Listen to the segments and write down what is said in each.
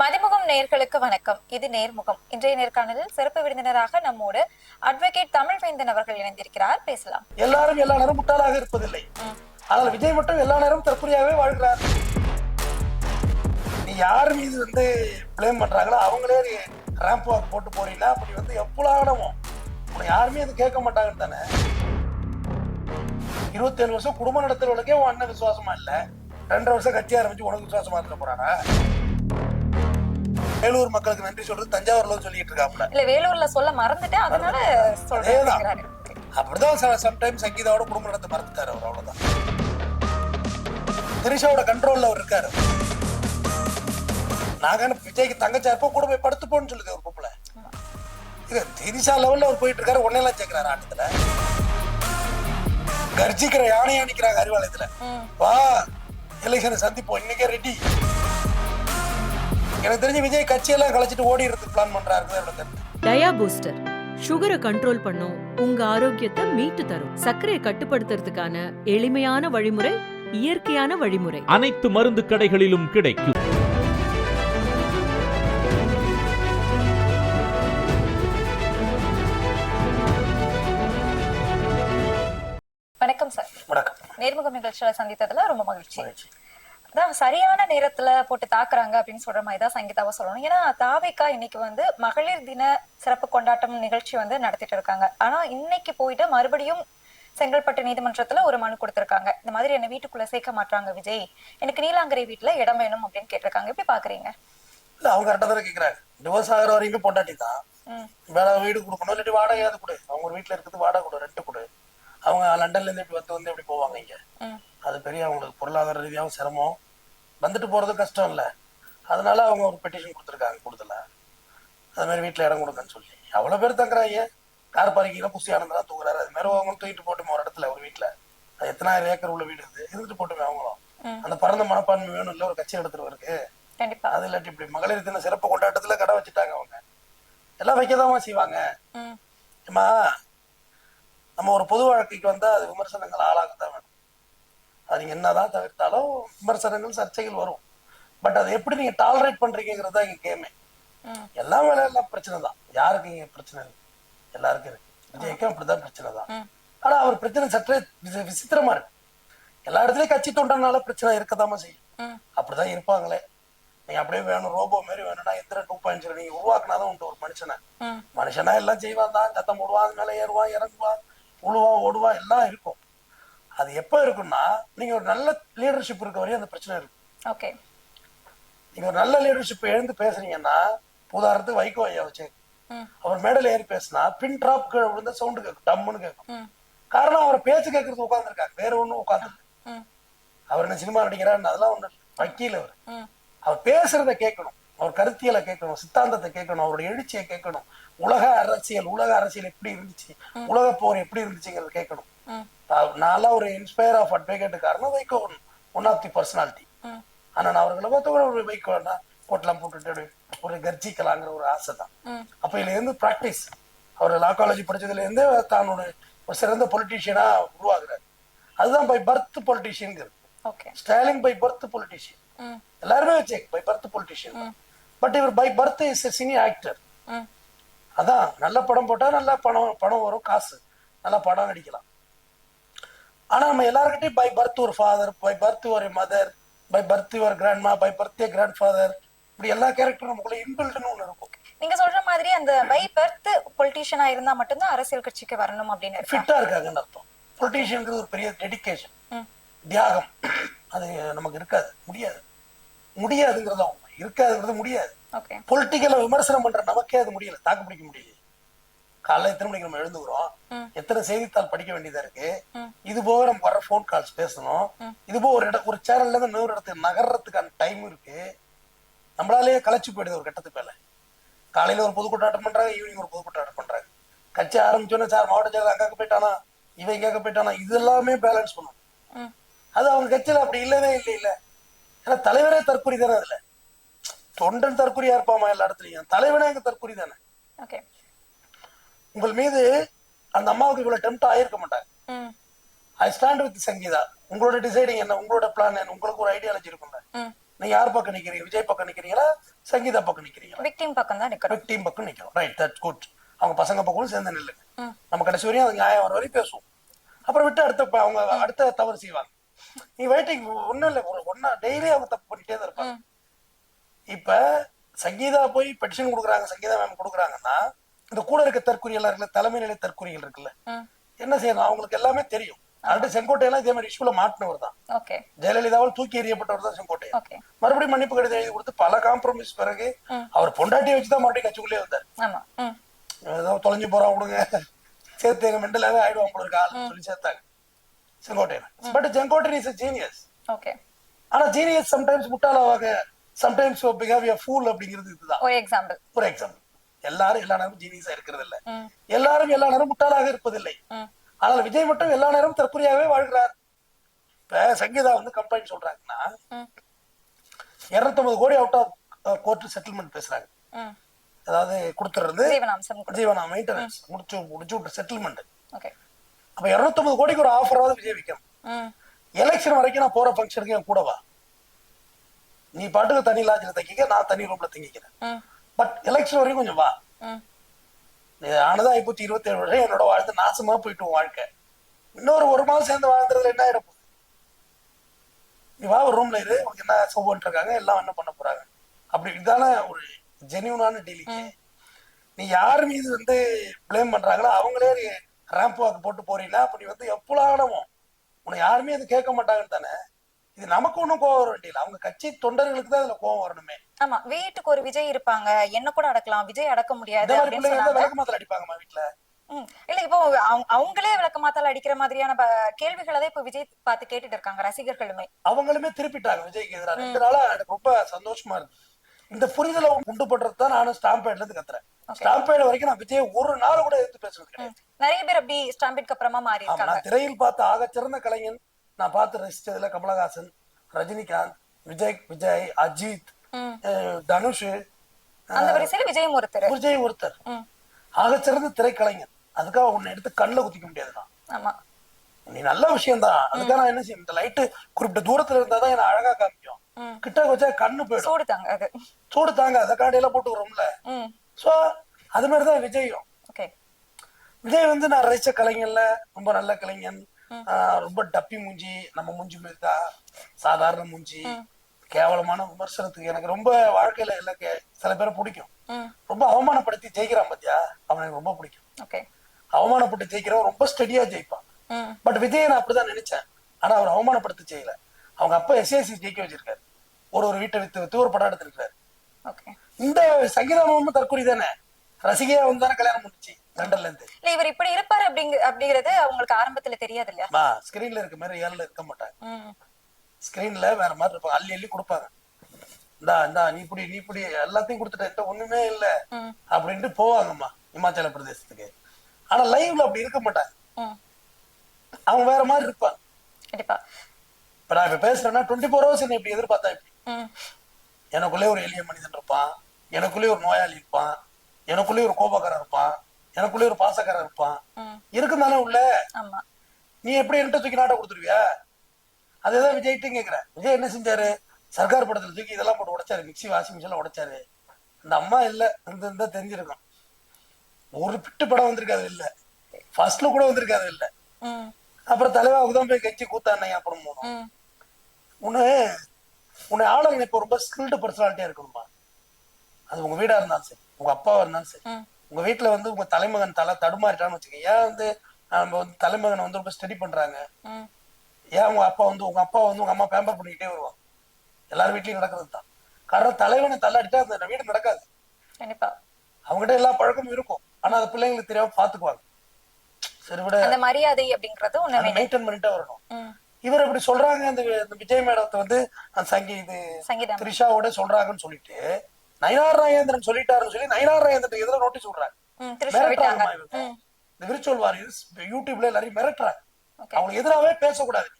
மதிமுகம் நேயர்களுக்கு வணக்கம். இது நேர்முகம். இன்றைய நேர்காணலில் சிறப்பு விருந்தினராக நம்மோடு அட்வொகேட் தமிழ்வேந்தன் அவர்கள் இணைந்திருக்கிறார். பேசலாம். எல்லாரும் எல்லா நேரம் முட்டாளாக இருப்பதில்லை. ஆனால் விஜய் மட்டும் எல்லா நேரம் தற்கொலையாகவே வாழ்கிறார். நீ யார் மீது பிளேம் பண்றாங்களோ அவங்களே ரேம்ப் வாக் போட்டு போறீங்கன்னா அப்படி எப்பலானவும் உன்னை யாருமே அது கேட்க மாட்டாங்கன்னு தானே. 27 வருஷம் குடும்பம் நடத்துறவங்களுக்கே உன் அண்ணன் விசுவாசமா இல்ல, 2.5 வருஷம் கட்சி ஆரம்பிச்சு உனக்கு விசுவாசமா இருக்க போறானா? வேலூர் மக்களுக்கு நன்றி சொல்றது தஞ்சாவூர்ல சொல்லிட்டு இருக்காப்ல. இல்ல, வேலூர்ல சொல்ல மறந்துட்டேன், அதனால சொல்றேன். அப்படிதான் சம்டைம்ஸ் சங்கீதாவோட குடும்பம் நடத்த மறந்துட்டாரு அவர். அவ்வளவுதான். திரிஷாவோட கண்ட்ரோல்ல அவர் இருக்காரு. நாங்க விஜய்க்கு தங்கச்சா இருப்போம் கூட போய் படுத்துப்போன்னு சொல்லுது ஒரு பொம்பளை. இது திரிஷா லெவல்ல அவர் போயிட்டு இருக்காரு. ஒன்னெல்லாம் சேர்க்கிறாரு ஆட்டத்துல. கர்ஜிக்கிற யானையா நிக்கிறாங்க அறிவாலயத்துல. வா எலெக்ஷனை சந்திப்போம், இன்னைக்கே ரெடி. எனக்கு தெரிஞ்சு விஜய் கட்சியெல்லாம் கலைச்சிட்டு ஓடிறதுக்கு பிளான் பண்றாரு. டயா பூஸ்டர் சுகரை கண்ட்ரோல் பண்ணும், உங்க ஆரோக்கியத்தை மீட்டு தரும். சர்க்கரையை கட்டுப்படுத்துறதுக்கான எளிமையான வழிமுறை, இயற்கையான வழிமுறை. அனைத்து மருந்து கடைகளிலும் கிடைக்கும். வணக்கம் சார். வணக்கம். நேர்முகம் நிகழ்ச்சியில சந்தித்ததுல ரொம்ப மகிழ்ச்சி. அதான் சரியான நேரத்துல போட்டு தாக்குறாங்க அப்படின்னு சொல்ற மாதிரி தான் சங்கீதாவை சொல்லணும். ஏன்னா தாவேக்கா இன்னைக்கு மகளிர் தின சிறப்பு கொண்டாட்டம் நிகழ்ச்சி நடத்திட்டு இருக்காங்க. ஆனா இன்னைக்கு போயிட்டு மறுபடியும் செங்கல்பட்டு நீதிமன்றத்துல ஒரு மனு கொடுத்திருக்காங்க. இந்த மாதிரி என்ன வீட்டுக்குள்ள சேர்க்க மாட்டாங்க விஜய், எனக்கு நீலாங்கரை வீட்டுல இடம் வேணும் அப்படின்னு கேட்டிருக்காங்க. எப்படி பாக்குறீங்க? இல்ல, அவங்க கரெக்டா தானே கேக்குறாங்க. டிவோர்ஸ் ஆகிற வரைக்கும் பொண்டாட்டி தான். வேற வீடு கொடுக்கணும், இல்லாட்டி வாடகையாவது கொடு. அவங்க ஒரு வீட்டுல இருக்குது வாடகை கொடு, ரெண்டு கொடு. அவங்க லண்டன்ல இருந்து இப்படி எப்படி போவாங்க இங்க? அது பெரிய அவங்களுக்கு பொருளாதார ரீதியாகவும் சிரமம், வந்துட்டு போறது கஷ்டம் இல்ல. அதனால அவங்க ஒரு பெட்டிஷன் கொடுத்துருக்காங்க கூடுதல. அது மாதிரி வீட்டுல இடம் கொடுக்கன்னு சொல்லி அவ்வளவு பேர் தங்குறாங்க. கார் பார்க்கிங்ல புசி ஆனந்தா தூங்குறாரு. அது மாதிரி அவங்க தூக்கிட்டு போட்டுமே ஒரு இடத்துல ஒரு வீட்டுல. அது எத்தனாயிரம் ஏக்கர் உள்ள வீடு இருந்துட்டு போட்டுமே அவங்களும். அந்த பரந்த மனப்பான்மை வேணும் இல்ல ஒரு கட்சி எடுத்துருவருக்கு. அது இல்லாட்டி இப்படி மகளிர் தின சிறப்பு கொண்டாட்டத்துல கடை வச்சுட்டாங்க. அவங்க எல்லாம் வைக்கதாமா செய்வாங்க. ஏமா நம்ம ஒரு பொது வாழ்க்கைக்கு வந்தா அது விமர்சனங்கள் ஆளாகத்தான் வேணும். அது நீங்க என்னதான் தவிர்த்தாலும் விமர்சனங்கள் சர்ச்சைகள் வரும். பட் அதை எப்படி நீங்க டாலரேட் பண்றீங்கிறது தான் இங்க கேமே. எல்லா வேலையெல்லாம் பிரச்சனை தான். யாருக்கு இங்க பிரச்சனை இல்லை? எல்லாருக்கும் இருக்கு. விஜய்க்கும் அப்படிதான் பிரச்சனை தான். ஆனா அவர் பிரச்சனை சற்றே விசித்திரமா இருக்கு. எல்லா இடத்துலயும் கட்சி தொண்டனால பிரச்சனை இருக்கதாம செய்யும். அப்படிதான் இருப்பாங்களே. நீங்க அப்படியே வேணும் ரோபோ மாதிரி வேணும்னா எந்திர 2.0 நீங்க உருவாக்குனாதான் உண்டு ஒரு மனுஷனை. மனுஷனா எல்லாம் செய்வான் தான். சத்தம் போடுவான், மேல ஏறுவான், இறங்குவான், உழுவான், ஓடுவான், எல்லாம் இருக்கும். அது எப்ப இருக்குன்னா நீங்க ஒரு நல்ல லீடர்ஷிப் இருக்க வரையும் அந்த பிரச்சனை இருக்கு. நீங்க ஒரு நல்ல லீடர்ஷிப் எழுந்து பேசுறீங்கன்னா, உதாரணத்துக்கு வைகோ ஐயா வச்சு அவர் மேடல ஏறி பேசினா பின் டிராப் கீழே விழுந்த சவுண்டு கேட்கும், டம்முன்னு கேட்கும். காரணம் அவர் பேச்சு கேட்கறது உட்காந்துருக்காங்க, வேற ஒண்ணும் உட்காந்துருக்கு. அவர் என்ன சினிமா நடிக்கிறான்னு அதெல்லாம் ஒண்ணு வக்கீல். அவர் பேசுறத கேட்கணும், அவர் கருத்தியலை கேட்கணும், சித்தாந்தத்தை கேட்கணும், அவருடைய எழுச்சியை கேட்கணும். உலக அரசியல் எப்படி இருந்துச்சு, உலக போர் எப்படி இருந்துச்சுங்கிறத கேட்கணும். நான் ஒரு இன்ஸ்பயர் ஆஃப் அட்வொகேட் காரணம் Vaiko one of the personality. ஆனா நான் அவர்களை பார்த்து ஒரு வைகோன்னா கோட்டெல்லாம் போட்டுட்டு ஒரு கர்ஜிக்கலாங்கிற ஒரு ஆசை தான். அப்ப இதுல இருந்து பிராக்டிஸ், அவர் லா காலேஜ் படிச்சதுல இருந்து தானோட ஒரு சிறந்த பொலிட்டீஷியனா உருவாகுறாரு. அதுதான் by birth politician. Stalin by birth politician, எல்லாருமே வச்சு பை பர்த் பொலிட்டீஷியன். பட் இவர் by birth is cine actor. அதான் நல்ல படம் போட்டா நல்லா பணம் வரும், காசு, நல்லா படம் நடிக்கலாம். ஆனா நம்ம எல்லாருக்கிட்டையும் பை பர்த் ஒரு ஃபாதர், பை பர்த் ஒரு மதர், பை பர்த் ஒரு grandma, by birth grandfather, இப்படி எல்லா கேரக்டரும் நமக்குள்ள இன்பில்ட்னு ஒண்ணு இருக்கும். நீங்க சொல்ற மாதிரி அந்த பை பர்த் பொலிட்டீஷியனா இருந்தா மட்டும்தான் அரசியல் கட்சிக்கு வரணும் அப்படின்னு ஃபிட்டா இருக்காங்கன்னு அர்த்தம். பொலிட்டீஷியனுக்கு ஒரு பெரிய டெடிகேஷன், தியாகம். அது நமக்கு இருக்காது, முடியாதுங்கிறது அவங்க இருக்காதுங்கிறது முடியாது. பொலிட்டிக்கல விமர்சனம் பண்ற நமக்கே அது முடியல, தாக்கு பிடிக்க முடியல. காலைல எத்தனை மணிக்கு நம்ம எழுந்துக்கிறோம், எத்தனை செய்தித்தாள் படிக்க வேண்டியதா இருக்கு, இது போக நமக்கு வர போன் கால்ஸ் பேசணும், இது போக ஒரு சேனல்ல இருந்து இன்னொரு இடத்துக்கு நகர்றதுக்கான டைம் இருக்கு. நம்மளாலேயே களைச்சு போயிடுது ஒரு கட்டத்துக்கு மேல. காலையில ஒரு பொதுக்கூட்டம் அட்டன் பண்றாங்க, ஈவினிங் ஒரு பொதுக்கூட்டம் அட்டன் பண்றாங்க. கட்சி ஆரம்பிச்சோன்னா சார் மாவட்ட செயலர் அங்காக்க போயிட்டானா, இவன் இங்காக்க போயிட்டானா, இது எல்லாமே பேலன்ஸ் பண்ணும். அது அவங்க கட்சியில அப்படி இல்லவே இல்லை. ஏன்னா தலைவரே தற்கொலை தானே. அதுல தொண்டன் தற்கொலையா இருப்பாமா எல்லா இடத்துலயும், தலைவனே எங்க தற்கொலை தானே. உங்கள் மீது அந்த அம்மாவுக்கு இவ்வளவு டெம்ப்ட் ஆயிருக்க மாட்டாங்க. I stand with Sangeetha. உங்களோட டிசைடிங் என்ன, உங்களோட பிளான் என்ன, உங்களுக்கு ஒரு ஐடியாலஜி இருக்கும்ல. நீ யார் பக்கம் நிக்கிறீங்க? விஜய் பக்கம் நிக்கிறீங்களா, சங்கீதா பக்கம் நிக்கிறீங்களா? விக்டிம் பக்கம் தான் நிக்கணும். விக்டிம் பக்கம் நிக்கிறோம். Right, that's good. அவங்க பசங்க பக்கம் சேர்ந்து நில்லுங்க. நம்ம கடைசி வரையும் அது நியாயம் வர வரையும் பேசுவோம். அப்புறம் விட்டு அவங்க அடுத்த தவறு செய்வாங்க. நீ வெயிட்டிங் ஒன்னும் இல்லை, ஒன்னா டெய்லி அவங்க தப்பு பண்ணிட்டே தான் இருப்பாங்க. இப்ப சங்கீதா போய் பெட்டிஷன் கொடுக்குறாங்க, சங்கீதா மேம் கொடுக்குறாங்கன்னா இந்த கூட இருக்க தற்கொலை எல்லாம் இருக்குல்ல, தலைமை நிலை தற்கொலைகள் இருக்குல்ல, என்ன செய்யணும்? அவங்களுக்கு எல்லாமே தெரியும். ஆல்ரெடி செங்கோட்டையெல்லாம் இதே மாதிரி இஷ்யூல மாட்டினவர் தான். ஜெயலலிதாவால் தூக்கி எறியப்பட்டவர் தான் செங்கோட்டை. மறுபடியும் மன்னிப்பு கடிதம் எழுதி கொடுத்து பல காம்ப்ரமைஸ் பிறகு அவர் பொண்டாட்டியை வச்சுதான் மறுபடியும் கட்சிக்குள்ளே வந்தார். ஏதோ தொலைஞ்சு போறோம் விடுங்க, சேர்த்து எங்க மெண்டலாவே ஆயிடுவாங்க உங்களுக்கு ஆள் சொல்லி சேர்த்தாங்க Sengottaiyan. But Sengottaiyan is a genius. ஆனா ஜீனியஸ் சம்டைம்ஸ் முட்டாளாவாக, சம்டைம்ஸ் பிஹேவ் a fool அப்படிங்கிறது இதுதான் ஒரு எக்ஸாம்பிள். எல்லாரும் எல்லா நேரமும் ஜீனியஸா இருக்கிறது இல்ல, எல்லாரும் எல்லா நேரம் முட்டாளாக இருப்பதில்லை. ஆனால் விஜய் மட்டும் எல்லா நேரமும் தற்கொலையாவே வாழ்கிறார். இப்ப சங்கீதா வந்து கம்ப்ளைண்ட் சொல்றாங்கன்னா 250 கோடி அவுட் ஆஃப் கோர்ட் செட்டில்மெண்ட் பேசுறாங்க. அதாவது கொடுத்துறது ஜீவனா மெயின்டெனன்ஸ் முடிச்சு விட்டு செட்டில்மெண்ட். அப்ப 250 கோடிக்கு ஒரு ஆஃபராவது விஜய் வைக்கணும். எலெக்ஷன் வரைக்கும் நான் போற ஃபங்க்ஷனுக்கு என் கூடவா, நீ பாட்டுக்கு தனி லாட்ஜில் தங்கிக்க, நான் தனி ரூம்ல தங்கிக்கிறேன். பட் எலெக்ஷன் வரைக்கும் கொஞ்சம் வா. ஆனதா 27 வருஷம் என்னோட வாழ்ந்து நாசமா போயிட்டு வாழ்க்கை. இன்னொரு 1 மாதம் சேர்ந்து வாழ்ந்துறதுல என்ன ஆயிடும்? நீ வா, ஒரு ரூம்ல இரு, உனக்கு என்ன சோபன்ட்டு இருக்காங்க, எல்லாம் என்ன பண்ண போறாங்க. அப்படி இதுதானே ஒரு ஜென்யூனான டீலிங். நீ யார் மீது வந்து பிளேம் பண்றாங்களோ அவங்களே ரேம்ப் வாக்கு போட்டு போறீங்கன்னா அப்படி வந்து எப்பலானமோ உன்னை யாருமே அது கேட்க மாட்டாங்கன்னு தானே. இது நமக்கு ஒண்ணும் கோவம் வர வேண்டியது, அவங்க கட்சி தொண்டர்களுக்கு தான் அதுல கோவம் வரணுமே. ஆமா, வீட்டுக்கு ஒரு விஜய் இருப்பாங்க, என்ன கூட அடக்கலாம், விஜய் அடக்க முடியாது. விளக்கமாத்தல் அடிப்பாங்கம்மா வீட்டுல. இல்ல இப்போ அவங்களே விளக்கமாத்தால் அடிக்கிற மாதிரியான கேள்விகளை தான் இப்ப விஜய் பார்த்து கேட்டுட்டு இருக்காங்க ரசிகர்களுமே. அவங்களுமே திருப்பிட்டாங்க விஜய்க்கு எதிராக. 2 நாளா எனக்கு ரொம்ப சந்தோஷமா இருக்கு. இந்த புரிதலை உண்டு பண்றது தான் நானும் ஸ்டாம்பேட்ல இருந்து கத்துறேன். ஸ்டாம்பேட் வரைக்கும் நான் விஜய் ஒரு நாள் கூட எடுத்து பேசுறது கிடையாது. நிறைய பேர் அப்படி ஸ்டாம்பேட்க்கு அப்புறமா மாறி இருக்காங்க. நான் திரையில் பார்த்த ஆகச்சிறந்த கலைஞன், நான் பார்த்து ரசிச்சதுல கமலஹாசன், ரஜினிகாந்த், விஜய், அஜித், தனுஷ், அந்த வரிசையில விஜய் ஒருத்தர் ஆகச்சிறந்த திரைக்கலைஞன். அதுக்காக உன்னை எடுத்து கண்ணுல குத்திக்க முடியாதுதான். ஆமா, நீ நல்ல விஷயம் தான். அதுக்காக நான் என்ன செய்யும், இந்த லைட்டு குறிப்பிட்ட தூரத்துல இருந்தாதான் என்ன அழகா காமிக்கும். கிட்ட வச்சா கண்ணு போயிடும், சூடு தாங்க. அதை காண்டி எல்லாம் போட்டுக்கிறோம்ல. சோ அது மாதிரிதான் விஜயும். விஜய் வந்து நான் ரசிச்ச கலைஞன்ல ரொம்ப நல்ல கலைஞன். ரொம்ப டப்பி மூஞ்சி, நம்ம மூஞ்சி மாதிரி தான், சாதாரண மூஞ்சி, கேவலமான விமர்சனத்துக்கு எனக்கு ரொம்ப வாழ்க்கையில இல்ல சில பேரை பிடிக்கும். ரொம்ப அவமானப்படுத்தி ஜெயிக்கிறான் பாத்தியா, அவன் எனக்கு ரொம்ப பிடிக்கும். அவமானப்பட்டு ஜெயிக்கிறவன் ரொம்ப ஸ்டெடியா ஜெயிப்பான். பட் விஜய் நான் அப்படிதான் நினைச்சேன். ஆனா அவர் அவமானப்படுத்தி செய்யல. அவங்க அப்பா எஸ்ஏசி ஜெயிக்க வச்சிருக்காரு, ஒரு வீட்டை வித்து ஒரு படம் எடுத்திருக்காரு. இந்த சங்கீதமும் தற்கொலை தானே, ரசிகையா வந்து தானே கல்யாணம் முடிச்சு லண்டன்ல இருந்து. இவர் இப்படி இருப்பாரு அப்படிங்கறது அவங்களுக்கு ஆரம்பத்துல தெரியாது இல்லையா? ஸ்கிரீன்ல இருக்க மாதிரி ரியல்ல இருக்க மாட்டாங்க. ஸ்கிரீன்ல வேற மாதிரி இருப்பாங்க, அள்ளி அள்ளி கொடுப்பாங்க. இந்தா நீ இப்படி எல்லாத்தையும் கொடுத்துட்ட, ஒண்ணுமே இல்ல அப்படின்ட்டு போவாங்கம்மா இமாச்சல பிரதேசத்துக்கு. ஆனா லைவ்ல அப்படி இருக்க மாட்டாங்க, அவங்க வேற மாதிரி இருப்பாங்க. இப்ப நான் இப்ப பேசுறேன்னா 24 hours என்ன இப்படி எதிர்பார்த்தா இப்படி. எனக்குள்ளே ஒரு எளிய மனிதன் இருப்பான், எனக்குள்ளே ஒரு நோயாளி இருப்பான், எனக்குள்ளே ஒரு கோபக்காரன் இருப்பான், எனக்குள்ளே ஒரு பாசக்காரன் இருப்பான். இருக்குதானே உள்ள. நீ எப்படி என்கிட்ட தூக்கி நாட்டை கொடுத்துருவியா? அதேதான் விஜய்கிட்ட கேக்குறேன். விஜய் என்ன செஞ்சாரு, சர்க்கார் படத்துல தூக்கி இதெல்லாம் போட்டு உடைச்சாரு, மிக்சி வாஷிங் மிஷின் உடைச்சாரு. அந்த அம்மா இல்ல இருந்தா தெரிஞ்சிருக்கும். ஒரு பிட்டு படம் வந்திருக்காது இல்ல, ஃபர்ஸ்ட்ல கூட வந்திருக்காது இல்ல. அப்புறம் தலைவாவுக்குதான் போய் கட்சி கூத்தானே. அப்புறம் போனோம் உன்னை ஆளுங்க இப்ப ரொம்ப ஸ்கில்டு பர்சனாலிட்டியா இருக்கணுமா. அது உங்க வீடா இருந்தாலும் சரி, உங்க அப்பாவா இருந்தாலும் சரி, உங்க வீட்டுல வந்து உங்க தலைமகன் தடுமாறிட்டான்னு வச்சுக்கோங்க. ஏன் வந்து நம்ம வந்து தலைமகனை வந்து ரொம்ப ஸ்டடி பண்றாங்க? ஏன் உங்க அப்பா வந்து உங்க அம்மா பேம்பர் பண்ணிக்கிட்டே வருவாங்க. எல்லாரும் வீட்லயும் நடக்கிறது தான். காரணம் தலைவனை தள்ளாடிட்டா அந்த வீடு நடக்காது. அவங்ககிட்ட எல்லா பழக்கமும் இருக்கும், ஆனா அது பிள்ளைங்களுக்கு தெரியாம பாத்துக்குவாங்க. சரி விட, அந்த மரியாதை அப்படிங்கறது மெயின்டைன் பண்ணிட்டே வரணும். இவர் இப்படி சொல்றாங்க, இந்த விஜய் மேடத்தை வந்து த்ரிஷாவோட சொல்றாங்கன்னு சொல்லிட்டு நயினார் நாகேந்திரன் சொல்லிட்டாருன்னு சொல்லி நயினார் நாகேந்திரன் எதிராக நோட்டீஸ் விடுறாங்க. இந்த விர்ச்சுவல் வாரியர்ஸ் யூடியூப்ல எல்லாரையும் மிரட்டுறாங்க. அவங்களுக்கு எதிராகவே பேசக்கூடாது.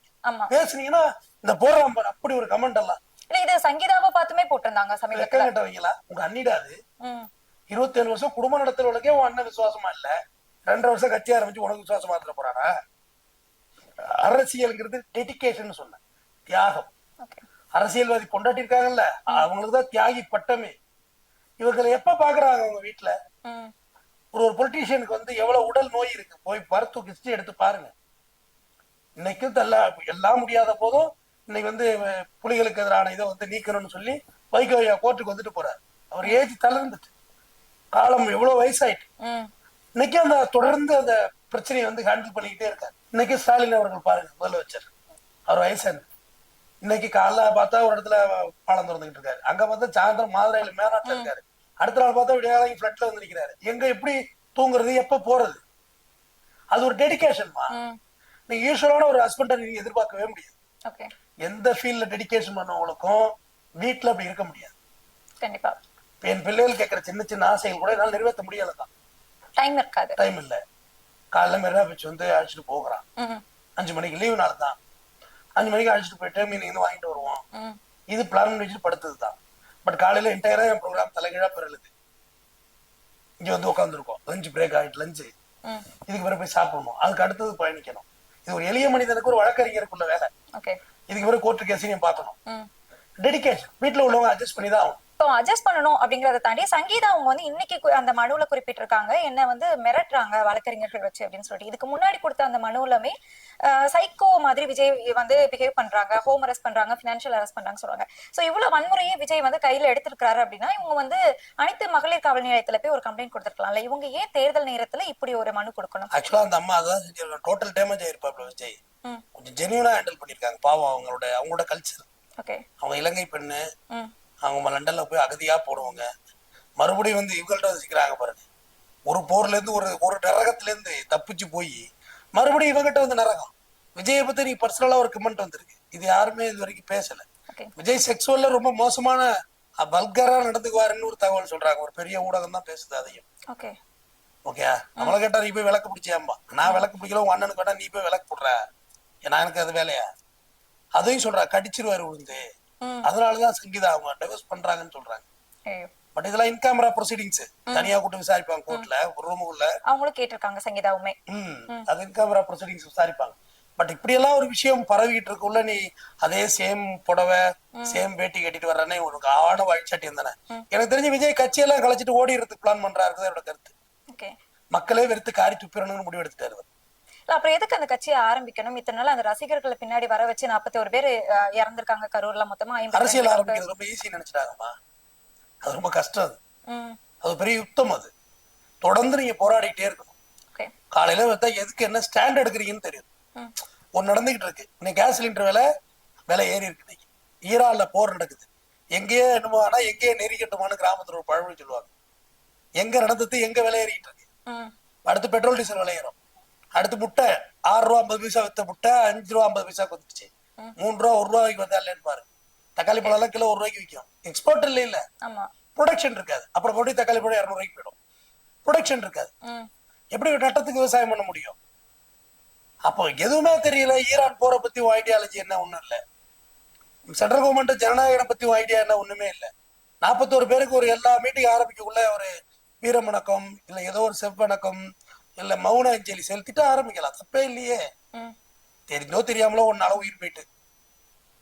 பேசுனீங்கன்னா இந்த போடுறாங்க அப்படி ஒரு கமெண்ட் எல்லாம். இது சங்கீதாவை பார்த்துமே போட்டிருந்தாங்க சமீபத்துல. கேட்டவங்களா உங்க அண்ணிடாது 27 வருஷம் குடும்ப நடத்துறவங்களுக்கே உன் அண்ணன் விசுவாசமா இல்ல, 2 வருஷம் கட்சி ஆரம்பிச்சு உனக்கு விசுவாசமா இருக்க போறாரா? அரசியல்ங்கிறது டெடிகேஷன் சொன்ன தியாகம். அரசியல்வாதி பொண்டாட்டி இருக்காங்கல்ல, அவங்களுக்கு தான் தியாகி பட்டமே. இவங்களை எப்ப பாக்குறாங்க அவங்க வீட்டுல? ஒரு பொலிட்டீஷியனுக்கு வந்து எவ்வளவு உடல் நோய் இருக்கு, போய் மருத்துவ ஹிஸ்டரி எடுத்து பாருங்க. இன்னைக்கும் எல்லாம் முடியாத போதும் இன்னைக்கு வந்து புலிகளுக்கு எதிரான இதை வந்து நீக்கணும்னு சொல்லி வைகோ கோர்ட்டுக்கு வந்துட்டு போறாரு. அவர் ஏஜ் தளர்ந்துட்டு, காலம் எவ்வளவு வயசாயிட்டு, இன்னைக்கு அந்த தொடர்ந்து அந்த பிரச்சனையை வந்து ஹேண்டில் பண்ணிக்கிட்டே இருக்காரு. இன்னைக்கு ஸ்டாலின் அவர்கள் பாருங்க, முதலமைச்சர், அவர் வயசான இன்னைக்கு காலைல பார்த்தா ஒரு இடத்துல பாலம் திறந்துகிட்டு இருக்காரு, அங்க பார்த்தா சாயந்தரம் மாதுரையில மேலாட்டில் இருக்காரு, அடுத்த நாள் பார்த்தா விடியாலையும் ஃபிளட்ல வந்து நிக்கிறாரு. எங்க எப்படி தூங்குறது, எப்ப போறது? அது ஒரு டெடிகேஷன்மா. நீங்க யூஸ்வலான ஒரு ஹஸ்பண்டை நீங்க எதிர்பார்க்கவே முடியாது. எந்த ஃபீல்ட்ல டெடிகேஷன் பண்ணவங்களுக்கும் வீட்டுல அப்படி இருக்க முடியாது. கண்டிப்பா என் பிள்ளைகள் கேட்கிற சின்ன சின்ன ஆசைகள் கூட என்னால நிறைவேற்ற முடியாதுதான். டைம் இருக்காது, டைம் இல்ல. காலைல மெரினா பீச் வந்து அழைச்சிட்டு போகிறான், 5 மணிக்கு லீவு நாள் தான், 5 மணிக்கு அழைச்சிட்டு போயிட்டு மீன் வாங்கிட்டு வருவோம். இது பிளான் பண்ணி வச்சுட்டு படுத்ததுதான். பட் காலையில என்டையரா என் ப்ரோக்ராம் தலைகீழா பிறழுது. இங்க வந்து உட்காந்துருக்கோம், லஞ்ச் பிரேக் ஆகிட்டு, லஞ்சு இதுக்கு பிறகு போய் சாப்பிடணும், அதுக்கு அடுத்தது பயணிக்கணும். இது ஒரு எளிய மனிதனுக்கு ஒரு வழக்கறிஞருக்குள்ள வேலை. இதுக்கு பிறகு கோர்ட்டு கேஸையும் பார்க்கணும். டெடிகேஷன் வீட்டுல உள்ளவங்க அட்ஜஸ்ட் பண்ணி தான் ஆகும். அட்ஜஸ்ட் பண்ணணும் அப்படிங்கறத தாண்டி சங்கீதா அவங்க வந்து இன்னைக்கு அந்த மனுவுல குறிப்பிட்டிருக்காங்க, என்ன வந்து மிரட்டுறாங்க வழக்கறிஞர்கள் வச்சு அப்படின்னு சொல்லிட்டு. இதுக்கு முன்னாடி கொடுத்த அந்த மனுவுலமே சைக்கோ மாதிரி விஜய் வந்து பிஹேவ் பண்றாங்க, ஹோம் அரெஸ்ட் பண்றாங்க, பினான்சியல் அரெஸ்ட் பண்றாங்க சொல்றாங்க. சோ இவ்வளவு வன்முறையே விஜய் வந்து கையில எடுத்திருக்காரு அப்படின்னா இவங்க வந்து அனைத்து மகளிர் காவல் நிலையத்துல போய் ஒரு கம்ப்ளைண்ட் கொடுத்திருக்கலாம்ல. இவங்க ஏன் தேர்தல் நேரத்துல இப்படி ஒரு மனு கொடுக்கணும்? ஆக்சுவலா அந்த அம்மா அதான் செஞ்சிருக்காங்க. டோட்டல் டேமேஜ் ஆயிருப்பாப்ல விஜய். கொஞ்சம் ஜெனியூனா ஹேண்டில் பண்ணிருக்காங்க. பாவம் அவங்களோட கல்ச்சர். அவங்க இலங்கை பெண்ணு, அவங்க லண்டன்ல போய் அகதியா போடுவாங்க, மறுபடியும் வந்து இவங்கள்ட்ட வச்சுக்கிறாங்க பாருங்க. ஒரு போர்ல இருந்து ஒரு நரகத்துல இருந்து தப்பிச்சு போய் மறுபடியும் இவங்கிட்ட வந்து நரகம். விஜயை பத்தி நீ பர்சனலா ஒரு கமெண்ட் வந்திருக்கு, இது யாருமே இது வரைக்கும் பேசல. விஜய் செக்ஸுவல்ல ரொம்ப மோசமான வல்கரா நடந்துக்குவாருன்னு ஒரு தகவல் சொல்றாங்க. ஒரு பெரிய ஊடகம் தான் பேசுது அதையும். ஓகே, நம்மளை கேட்டா நீ போய் விளக்கு பிடிச்சியாம்பா, நான் விளக்கு பிடிக்கல, உங்க அண்ணனுக்கு வேணா நீ போய் விளக்கு போடுற, ஏன்னா எனக்கு அது வேலையா? அதையும் சொல்றா, கடிச்சிருவாரு விழுந்து. அதனாலதான் சங்கீதா அவங்க டைவர்ஸ் பண்றாங்கன்னு சொல்றாங்க. பட் இதெல்லாம் இன் கேமரா ப்ரொசீடிங்ஸ், தனியா கூட்டு விசாரிப்பாங்க கோர்ட்ல, ஒரு ரூமுக்குள்ள. அவங்களும் கேட்டிருக்காங்க சங்கீதாவுமே. அது இன் கேமரா ப்ரொசீடிங்ஸ் விசாரிப்பாங்க. பட் இப்படி எல்லாம் ஒரு விஷயம் பரவிக்கிட்டு இருக்குள்ள நீ அதே சேம் புடவை சேம் வேட்டி கட்டிட்டு வர்றனே உனக்கு ஆன வழிச்சாட்டி இருந்தானே. எனக்கு தெரிஞ்சு விஜய் கட்சியெல்லாம் கழிச்சிட்டு ஓடிறதுக்கு பிளான் பண்றாரு என்னோட கருத்து. மக்களே வெறுத்து காரி துப்பிடணும்னு முடிவு எடுத்துட்டாரு. அப்புறம் எதுக்கு அந்த கட்சியை ஆரம்பிக்கணும்? இத்தனை நாள் அந்த ரசிகர்களை பின்னாடி வர வச்சு 41 பேர் இறந்திருக்காங்க கரூர்ல. மொத்தமா அரசியல் ஆரம்பிக்கிறது ரொம்ப ஈஸி நினைச்சிட்டாங்கம்மா. அது ரொம்ப கஷ்டம். அது பெரிய யுத்தம். அது தொடர்ந்து நீங்க போராடிட்டே இருக்கணும். காலையில பார்த்தா எதுக்கு என்ன ஸ்டாண்ட் எடுக்கிறீங்கன்னு தெரியும். ஒன்னு நடந்துகிட்டு இருக்கு. இன்னைக்கு கேஸ் சிலிண்டர் விலை ஏறி இருக்கு. இன்னைக்கு ஈரான்ல போர் நடக்குது. எங்கேயே என்னமோ ஆனா எங்கேயே நெறிக்கட்டுமான்னு கிராமத்துல ஒரு பழமொழி சொல்லுவாங்க. எங்க நடந்தது எங்க விலை ஏறிட்டு இருக்கு. அடுத்து பெட்ரோல் டீசல் விலை ஏறும். அடுத்து முட்டை 6 ரூபா 50 பைசா வித்த முட்டை 5 ரூபா 50 பைசா வந்துச்சு. 3 ரூபா 1 ரூபாய்க்கு வந்தா இல்லைன்னு பாரு. தக்காளி பழம் எல்லாம் கிலோ 1 ரூபாய்க்கு விற்கும். எக்ஸ்போர்ட் இல்ல, ப்ரொடக்ஷன் இருக்காது. அப்புறம் போட்டு தக்காளி பழம் 200 ரூபாய்க்கு போயிடும். ப்ரொடக்ஷன் இருக்காது. எப்படி நட்டத்துக்கு விவசாயம் பண்ண முடியும்? அப்போ எதுவுமே தெரியல. ஈரான் போரை பத்தி ஐடியாலஜி என்ன ஒண்ணும் இல்ல. சென்ட்ரல் கவர்மெண்ட் ஜனநாயகம் பத்தி ஐடியா என்ன ஒண்ணுமே இல்ல. 41 பேருக்கு ஒரு எல்லா மீட்டிங் ஆரம்பிக்கக்குள்ள ஒரு வீர வணக்கம் இல்ல ஏதோ ஒரு செவ்வணக்கம் இல்ல மௌன அஞ்சலி செலுத்திட்டு ஆரம்பிக்கலாம். தப்பே இல்லையே. தெரிஞ்சோ தெரியாமலோ ஒன்னால உயிர் போயிட்டு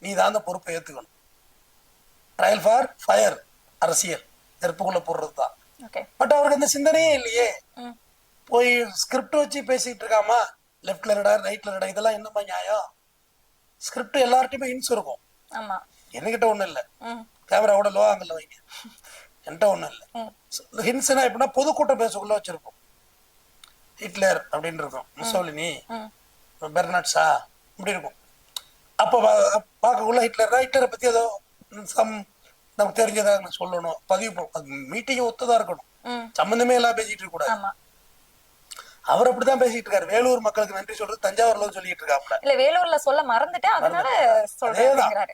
நீ தான் அந்த பொறுப்பை ஏத்துக்கணும். ட்ரையல் ஃபார் ஃபயர் அரசியல் நெருப்புக்குள்ள போடுறதுதான். பட் அவருக்கு அந்த சிந்தனையே இல்லையே. போய் ஸ்கிரிப்ட் வச்சு பேசிட்டு இருக்காமா, லெப்ட்ல இருடா ரைட்ல இருடா, இதெல்லாம் என்னமா நியாயம்? ஸ்கிரிப்ட் எல்லார்ட்டையுமே ஹின்ஸ் இருக்கும். என்கிட்ட ஒண்ணும் இல்ல, கேமராவோட லோ ஆங்கிள் வைங்க, என்கிட்ட ஒண்ணும் இல்ல. ஹின்ஸ்னா எப்படின்னா பொதுக்கூட்டம் பேசக்குள்ள வச்சிருப்போம். ஹிட்லர் அப்படின்னு இருக்கும், முசோலினி, பெர்னாட்ஸா இப்படி இருக்கும். அப்ப பார்க்கக்குள்ள ஹிட்லரை பத்தி ஏதோ நமக்கு தெரிஞ்சதாக சொல்லணும், பதிவு மீட்டிங் ஒத்துதான் இருக்கணும், சம்பந்தமே எல்லாம் பேசிட்டு இருக்க கூடாது. அவர் அப்படிதான் பேசிட்டு இருக்காரு. வேலூர் மக்களுக்கு நன்றி சொல்றது தஞ்சாவூர்ல சொல்லிட்டு இருக்காப்ல. இல்ல வேலூர்ல சொல்ல மறந்துட்டேன், அதனால சொல்றேன்.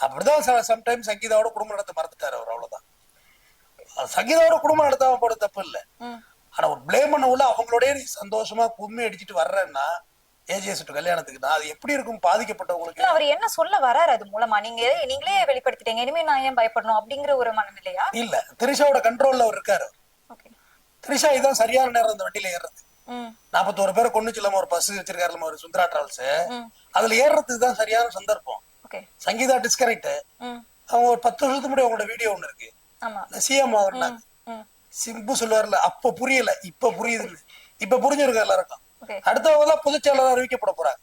அப்படிதான் சம்டைம்ஸ் சங்கீதாவோட குடும்பம் நடத்த மறந்துட்டாரு அவர். அவ்வளவுதான். சங்கீதாவோட குடும்பம் நடத்தாம போட தப்பு இல்ல. ஆனா ஒரு பிளேம் பண்ண உள்ள அவங்களோடய நீ சந்தோஷமா கும்மி அடிச்சுட்டு வர்றேன்னா ஏஜிஎஸ் கல்யாணத்துக்குன்னா அது எப்படி இருக்கும் பாதிக்கப்பட்டவங்களுக்கு? அவர் என்ன சொல்ல வராரு அது மூலமா? நீங்களே வெளிப்படுத்திட்டீங்க, இனிமே நான் ஏன் பயப்படணும் அப்படிங்கிற ஒரு மனநிலையா? இல்ல, திரிஷாவோட கண்ட்ரோல்ல அவர் இருக்காரு. திரிஷா இதான் சரியான நேரம் அந்த வண்டியில ஏறது. 41 பேரை கொண்டு சொல்லாம ஒரு பஸ் வச்சிருக்காருல ஒரு சுந்தரா டிராவல்ஸ், அதுல ஏறதுக்கு தான் சரியான சந்தர்ப்பம். ஓகே. சங்கீதா டிஸ்கனெக்ட். அவங்க ஒரு 10 வருஷத்துக்கு முன்னாடி அவங்களோட வீடியோ ஒண்ணு இருக்கு. ஆமா. சிஎம் ஆகுறாங்க. சிம்பு சொல்லுவார்ல, அப்ப புரியல இப்ப புரியுது. இப்ப புரிஞ்சிருக்கு எல்லாருக்கும். அடுத்தவங்க எல்லாம் பொதுச்செயலாளர் அறிவிக்கப்பட போறாங்க.